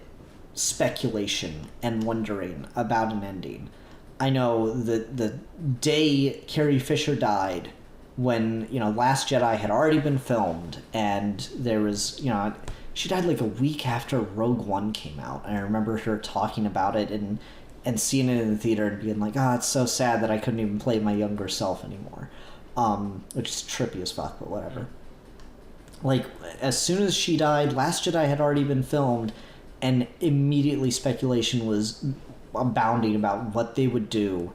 speculation and wondering about an ending. I know the day Carrie Fisher died, when Last Jedi had already been filmed, and there was she died a week after Rogue One came out, and I remember her talking about it and seeing it in the theater and being it's so sad that I couldn't even play my younger self anymore. Which is trippy as fuck, but whatever. As soon as she died, Last Jedi had already been filmed, and immediately speculation was abounding about what they would do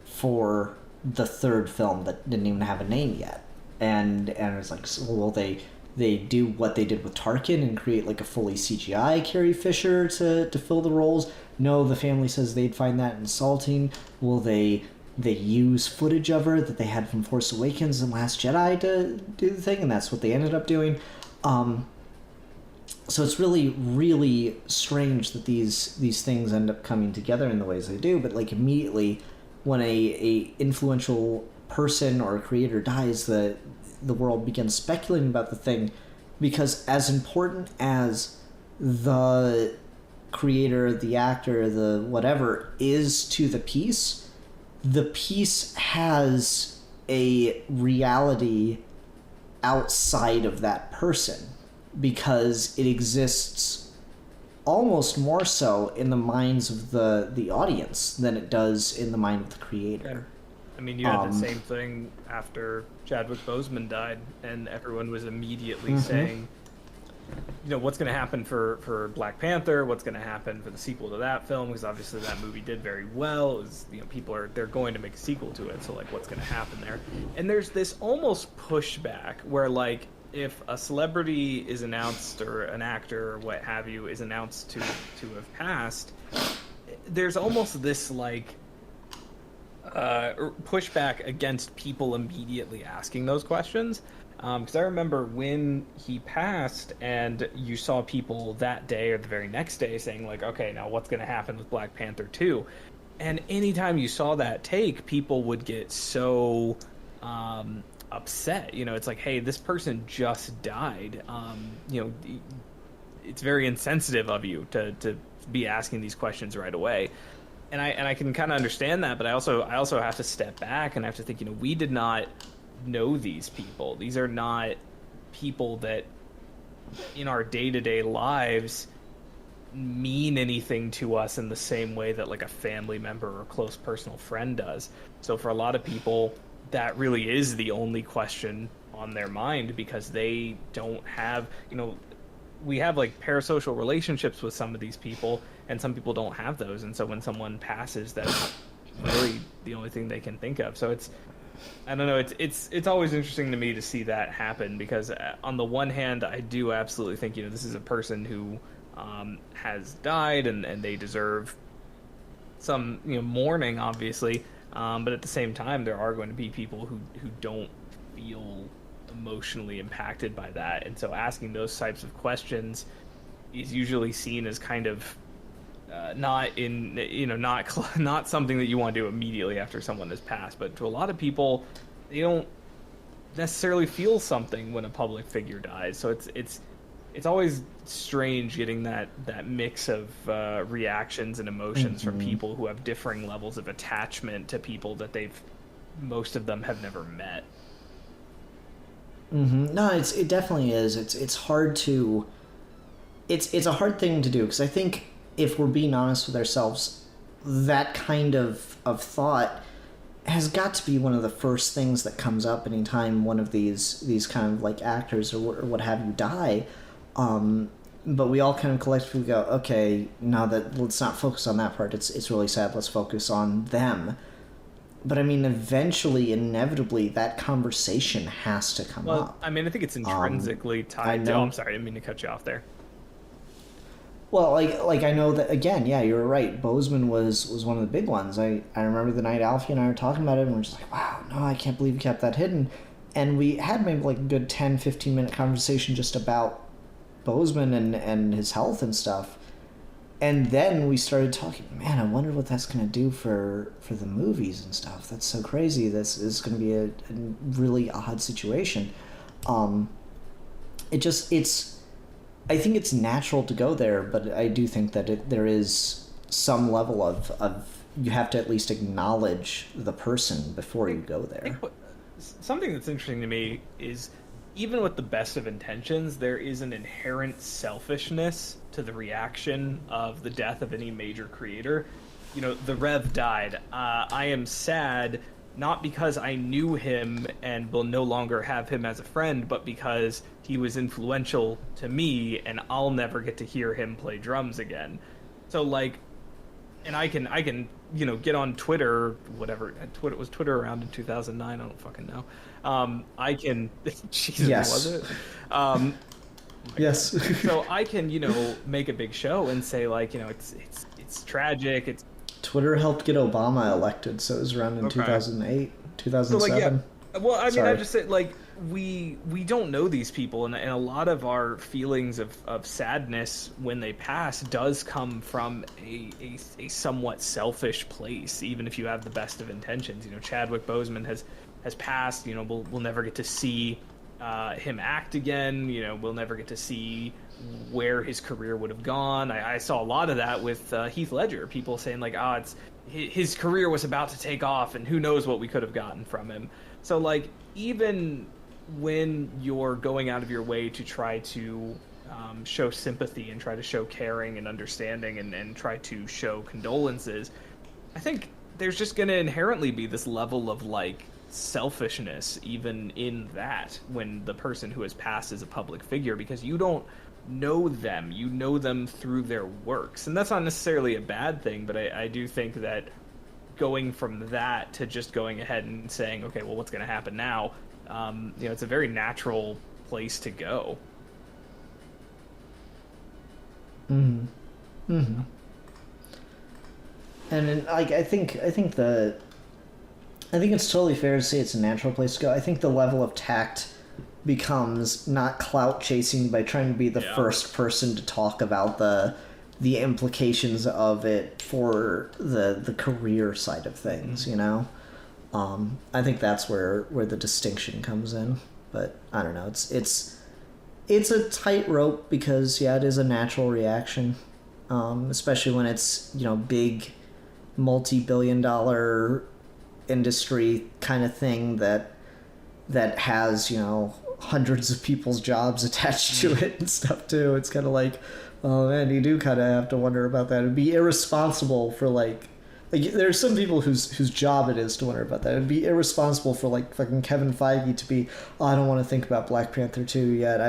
for the third film that didn't even have a name yet. And it was so will they do what they did with Tarkin and create a fully CGI Carrie Fisher to fill the roles? No, the family says they'd find that insulting. Will they use footage of her that they had from Force Awakens and Last Jedi to do the thing, and that's what they ended up doing. So it's really, really strange that these things end up coming together in the ways they do, but immediately when a influential person or a creator dies, the world begins speculating about the thing, because as important as the creator, the actor, the whatever is to the piece has a reality outside of that person, because it exists almost more so in the minds of the audience than it does in the mind of the creator. I mean, you had the same thing after Chadwick Boseman died, and everyone was immediately saying, you know, what's going to happen for Black Panther? What's going to happen for the sequel to that film? Because obviously that movie did very well. It was, you know, they're going to make a sequel to it, so like, what's going to happen there? And there's this almost pushback where, like, if a celebrity is announced, or an actor or what have you is announced to have passed, there's almost this like pushback against people immediately asking those questions. Because I remember when he passed, and you saw people that day or the very next day saying like, okay, now what's going to happen with Black Panther 2? And anytime you saw that take, people would get so upset. You know, it's like, hey, this person just died. You know, it's very insensitive of you to be asking these questions right away. And I can kind of understand that, but I also have to step back and I have to think, you know, we did not know these people. These are not people that in our day-to-day lives mean anything to us in the same way that like a family member or a close personal friend does. So for a lot of people, that really is the only question on their mind, because they don't have, you know, we have like parasocial relationships with some of these people, and some people don't have those. And so when someone passes, that's really the only thing they can think of. So it's, I don't know, it's always interesting to me to see that happen, because on the one hand, I do absolutely think, you know, this is a person who has died, and they deserve some, you know, mourning, obviously. But at the same time, there are going to be people who don't feel emotionally impacted by that. And so asking those types of questions is usually seen as kind of not something that you want to do immediately after someone has passed. But to a lot of people, they don't necessarily feel something when a public figure dies. So it's always strange getting that mix of reactions and emotions from people who have differing levels of attachment to people that most of them have never met. No, it definitely is. It's hard to. It's a hard thing to do, because I think if we're being honest with ourselves, that kind of thought has got to be one of the first things that comes up anytime one of these kind of like actors or what have you die. But we all kind of collectively go, okay, now that let's not focus on that part. It's really sad. Let's focus on them. But I mean, eventually, inevitably, that conversation has to come up. Well, I mean, I think it's intrinsically tied to... Oh, I'm sorry, I didn't mean to cut you off there. Well, like I know that, again, yeah, you're right. Boseman was one of the big ones. I remember the night Alfie and I were talking about it, and we're just like, wow, no, I can't believe you kept that hidden. And we had maybe like a good 10, 15-minute conversation just about Boseman and his health and stuff. And then we started talking, man, I wonder what that's going to do for the movies and stuff. That's so crazy. This is going to be a really odd situation. I think it's natural to go there, but I do think that there is some level of you have to at least acknowledge the person before you go there. Something that's interesting to me is, even with the best of intentions, there is an inherent selfishness to the reaction of the death of any major creator. You know, the Rev died. I am sad, not because I knew him and will no longer have him as a friend, but because he was influential to me and I'll never get to hear him play drums again. So, like, and I can you know, get on Twitter, whatever. Was Twitter around in 2009? I don't fucking know. I can... Jesus, yes. Was it? Yes. So I can, you know, make a big show and say, like, you know, it's tragic. It's Twitter helped get Obama elected, so it was around in 2008, 2007. So, like, yeah. Well, I mean, I just said, like, we don't know these people, and a lot of our feelings of sadness when they pass does come from a somewhat selfish place, even if you have the best of intentions. You know, Chadwick Boseman has passed. You know, we'll never get to see him act again. You know, we'll never get to see where his career would have gone. I saw a lot of that with Heath Ledger. People saying like, it's his career was about to take off, and who knows what we could have gotten from him. So like, even when you're going out of your way to try to show sympathy and try to show caring and understanding and try to show condolences, I think there's just going to inherently be this level of like selfishness even in that, when the person who has passed is a public figure, because you don't know them, you know them through their works. And that's not necessarily a bad thing, but I do think that going from that to just going ahead and saying, okay, well, what's going to happen now? You know, it's a very natural place to go. And like, I think it's totally fair to say it's a natural place to go. I think the level of tact becomes not clout chasing by trying to be the first person to talk about the implications of it for the career side of things, you know? I think that's where the distinction comes in. But I don't know, it's a tightrope, because it is a natural reaction, especially when it's, you know, big multi-billion-dollar industry kind of thing that has, you know, hundreds of people's jobs attached to it and stuff too. It's kind of like, oh man, you do kind of have to wonder about that. It'd be irresponsible for like there's some people whose job it is to wonder about that. It'd be irresponsible for like fucking Kevin Feige to be, I don't want to think about Black Panther 2 yet.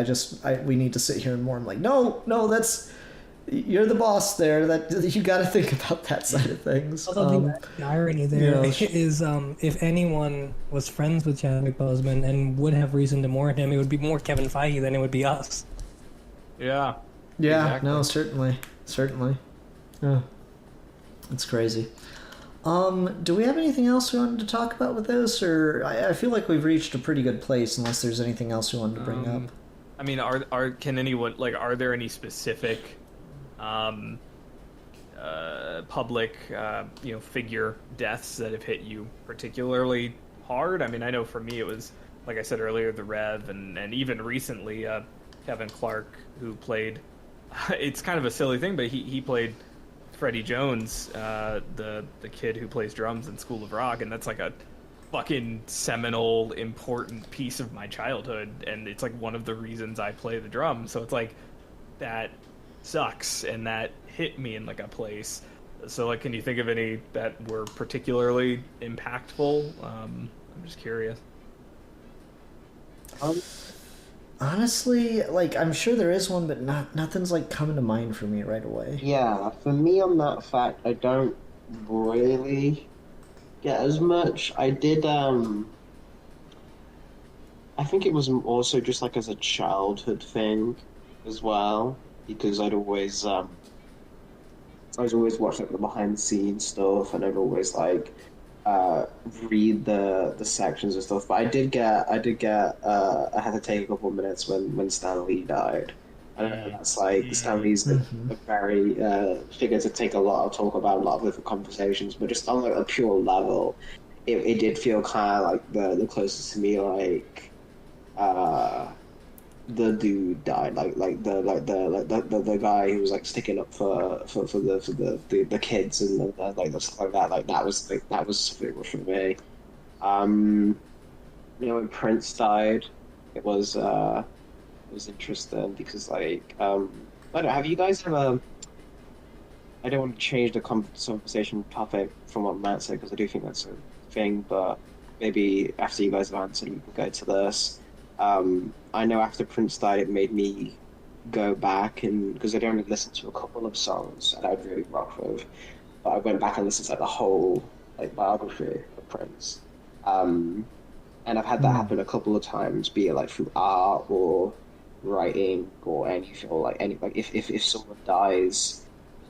We need to sit here and mourn. Like, no, that's, you're the boss there. That you got to think about that side of things. The irony there is, if anyone was friends with Chadwick Boseman and would have reason to mourn him, it would be more Kevin Feige than it would be us. Yeah. Yeah. Exactly. No. Certainly. Yeah. It's crazy. Do we have anything else we wanted to talk about with this, or I feel like we've reached a pretty good place, unless there's anything else we wanted to bring up. I mean, can anyone, like, are there any specific public figure deaths that have hit you particularly hard? I mean, I know for me it was, like I said earlier, the Rev, and even recently Kevin Clark, who played it's kind of a silly thing, but he played Freddie Jones, the kid who plays drums in School of Rock, and that's like a fucking seminal, important piece of my childhood, and it's like one of the reasons I play the drums. So it's like, that sucks, and that hit me in like a place. So like, can you think of any that were particularly impactful? I'm just curious. Honestly, like, I'm sure there is one, but nothing's like coming to mind for me right away. Yeah, for me on that fact, I don't really get as much. I did, I think it was also just like as a childhood thing as well, because I'd always watch like the behind the scenes stuff, and I'd always like read the sections and stuff. But I had to take a couple of minutes when Stan Lee died. I don't know, that's like, Stan Lee's a very figure to take a lot of talk about, a lot of different conversations, but just on like a pure level, it did feel kind of like the closest to me, like the dude died, like the guy who was like sticking up for the kids and like stuff like that. Like that was big for me. When Prince died, it was interesting because like I don't know, have you guys ever? I don't want to change the conversation topic from what Matt said, because I do think that's a thing, but maybe after you guys have answered, we can go to this. I know after Prince died, it made me go back, and because I'd only listened to a couple of songs that I'd really rock with, but I went back and listened to like the whole like biography of Prince. And I've had that happen a couple of times, be it like through art or writing or anything, or like if someone dies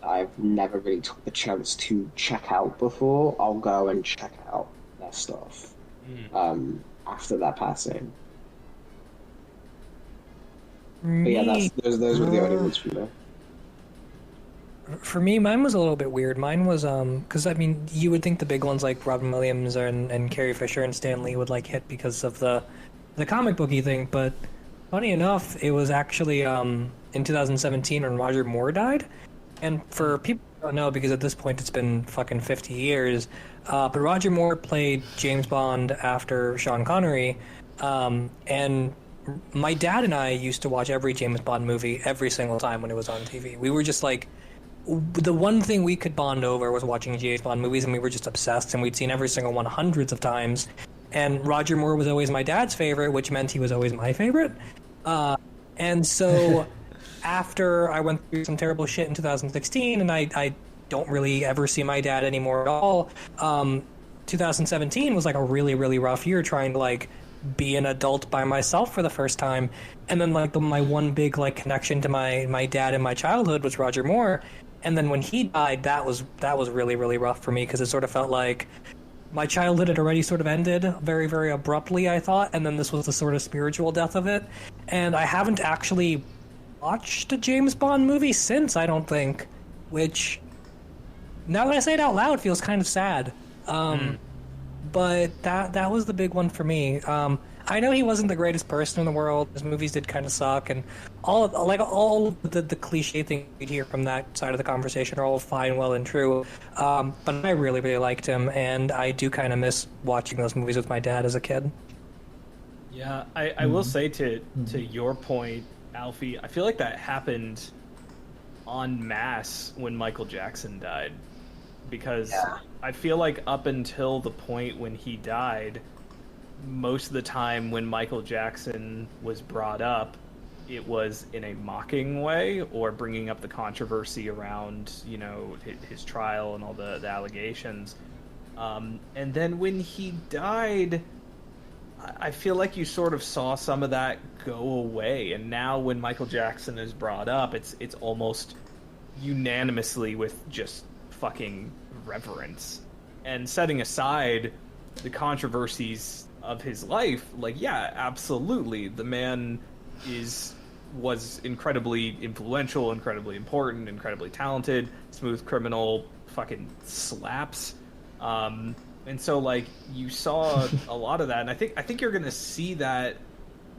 I've never really took the chance to check out before, I'll go and check out their stuff after that passing. But yeah, Me, those were the only ones from there. for me, mine was a little bit weird. Mine was because I mean, you would think the big ones like Robin Williams and Carrie Fisher and Stan Lee would like hit because of the comic booky thing, but funny enough, it was actually in 2017 when Roger Moore died. And for people who don't know, because at this point it's been fucking 50 years, but Roger Moore played James Bond after Sean Connery, and my dad and I used to watch every James Bond movie every single time when it was on TV. We were just like, the one thing we could bond over was watching James Bond movies, and we were just obsessed, and we'd seen every single one hundreds of times. And Roger Moore was always my dad's favorite, which meant he was always my favorite. And so after I went through some terrible shit in 2016, and I don't really ever see my dad anymore at all, 2017 was like a really, really rough year trying to like be an adult by myself for the first time. And then like my one big like connection to my dad in my childhood was Roger Moore. And then when he died, that was really, really rough for me, because it sort of felt like my childhood had already sort of ended very, very abruptly, I thought, and then this was the sort of spiritual death of it. And I haven't actually watched a James Bond movie since, I don't think, which, now that I say it out loud, feels kind of sad. But that was the big one for me. I know he wasn't the greatest person in the world. His movies did kind of suck, and all the cliche things you hear from that side of the conversation are all fine, well, and true. But I really, really liked him, and I do kind of miss watching those movies with my dad as a kid. Yeah, I will say to your point, Alfie, I feel like that happened en masse when Michael Jackson died, because I feel like up until the point when he died, most of the time when Michael Jackson was brought up, it was in a mocking way or bringing up the controversy around, you know, his trial and all the allegations. And then when he died, I feel like you sort of saw some of that go away. And now when Michael Jackson is brought up, it's almost unanimously with just fucking reverence. And setting aside the controversies of his life, like, yeah, absolutely, the man was incredibly influential, incredibly important, incredibly talented, Smooth Criminal fucking slaps. And so like you saw a lot of that, and I think you're gonna see that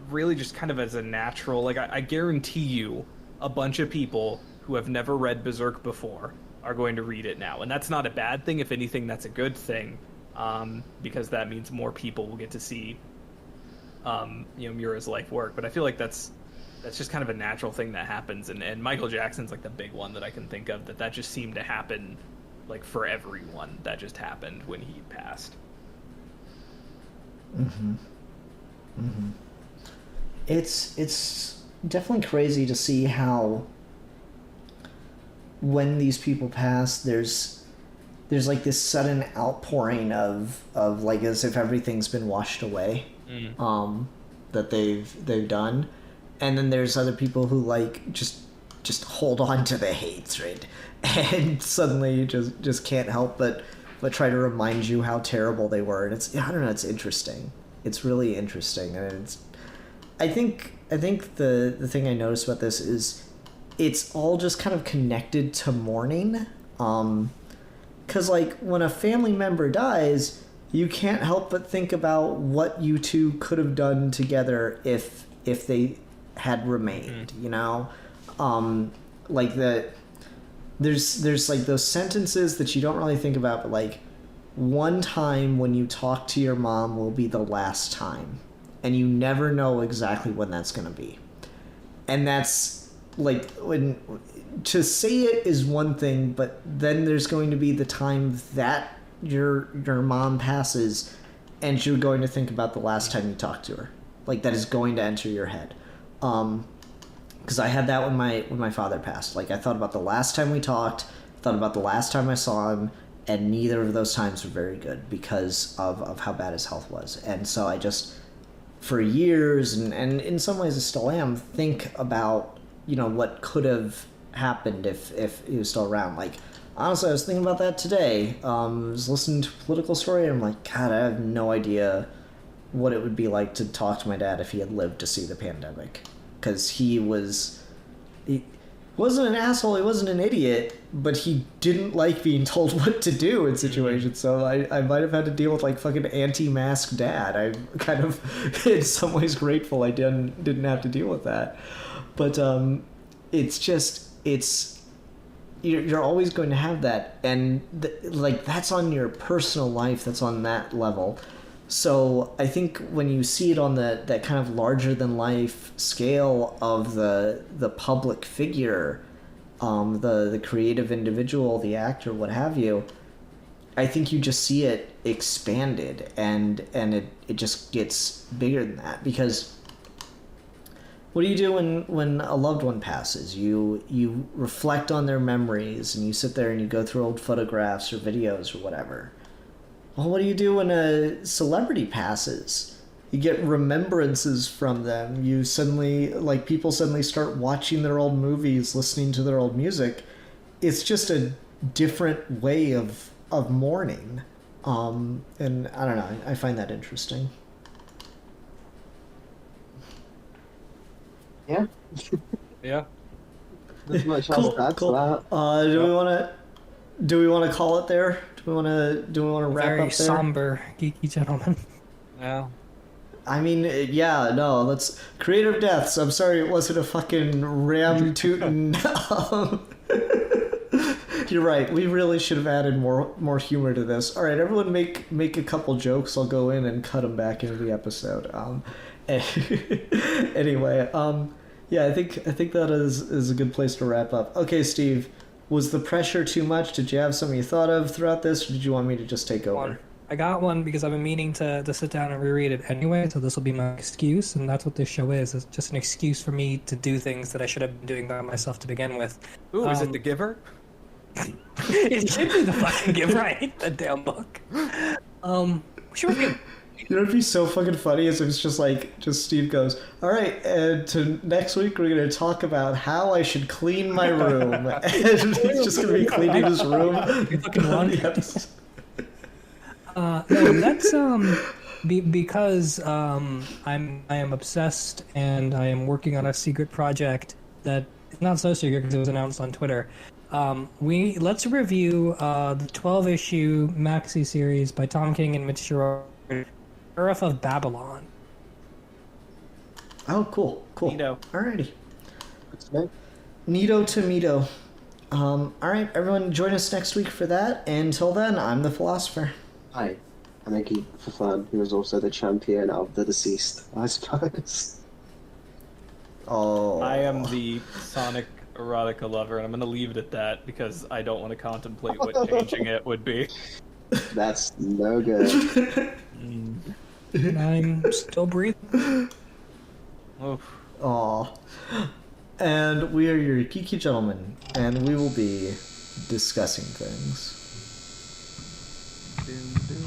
really just kind of as a natural, like, I guarantee you a bunch of people who have never read Berserk before are going to read it now, and that's not a bad thing. If anything, that's a good thing. Because that means more people will get to see, Mura's life work. But I feel like that's just kind of a natural thing that happens, and Michael Jackson's like the big one that I can think of that just seemed to happen, like, for everyone. That just happened when he passed. It's definitely crazy to see how when these people pass, there's like this sudden outpouring of like as if everything's been washed away, that they've done, and then there's other people who like just hold on to the hatred, and suddenly just can't help but try to remind you how terrible they were. And I don't know, it's interesting. It's really interesting, and I think the thing I noticed about this is it's all just kind of connected to mourning. Because, like, when a family member dies, you can't help but think about what you two could have done together if they had remained, you know? Like, there's, like, those sentences that you don't really think about, but, like, one time when you talk to your mom will be the last time. And you never know exactly when that's going to be. And that's, like, when... to say it is one thing, but then there's going to be the time that your mom passes, and you're going to think about the last time you talked to her. Like, that is going to enter your head. Because I had that when my father passed. Like, I thought about the last time we talked, thought about the last time I saw him, and neither of those times were very good because of how bad his health was. And so I just, for years, and in some ways I still am, think about, you know, what could have happened if he was still around. Like, honestly, I was thinking about that today. I was listening to a political story, and I'm like, God, I have no idea what it would be like to talk to my dad if he had lived to see the pandemic. because he wasn't an asshole, he wasn't an idiot, but he didn't like being told what to do in situations. So I might have had to deal with like fucking anti-mask dad. I'm kind of in some ways grateful I didn't have to deal with that. But you're always going to have that, and like that's on your personal life, that's on that level. So I think when you see it on that kind of larger than life scale of the public figure, the creative individual, the actor, what have you, I think you just see it expanded, and it just gets bigger than that. Because what do you do when a loved one passes? You reflect on their memories, and you sit there and you go through old photographs or videos or whatever. Well, what do you do when a celebrity passes? You get remembrances from them. You suddenly, like, people suddenly start watching their old movies, listening to their old music. It's just a different way of mourning. And I don't know, I find that interesting. Yeah. Yeah. Not much else to add to that. Do we want to call it there? Do we want to wrap Very up there? somber, geeky gentleman. Yeah. I mean, yeah, no, let's... Creative deaths. I'm sorry it wasn't a fucking ram-tootin'. You're right. We really should have added more humor to this. All right, everyone make a couple jokes. I'll go in and cut them back into the episode. Anyway, yeah, I think that is a good place to wrap up. Okay, Steve, was the pressure too much? Did you have something you thought of throughout this, or did you want me to just take over? I got one because I've been meaning to sit down and reread it anyway, so this will be my excuse, and that's what this show is. It's just an excuse for me to do things that I should have been doing by myself to begin with. Ooh, is it The Giver? It should be The fucking Giver. I hate that damn book. Sure. You know, it'd be so fucking funny if it's just Steve goes, all right, and to next week we're going to talk about how I should clean my room. And he's just going to be cleaning his room. No, that's because I am obsessed, and I am working on a secret project that is not so secret because it was announced on Twitter. Let's review the 12-issue maxi series by Tom King and Mitch Gerads, Sheriff of Babylon. Oh, cool. Neato. Alrighty. What's the name? Neato Tomato. Alright, everyone join us next week for that. Until then, I'm the Philosopher. Hi, I'm a geek for fun, who is also the champion of the deceased, I suppose. Oh. I am the Sonic erotica lover, and I'm going to leave it at that because I don't want to contemplate what changing it would be. That's no good. And I'm still breathing. Oh. Aw. And we are your geeky gentlemen, and we will be discussing things. Doom, doom.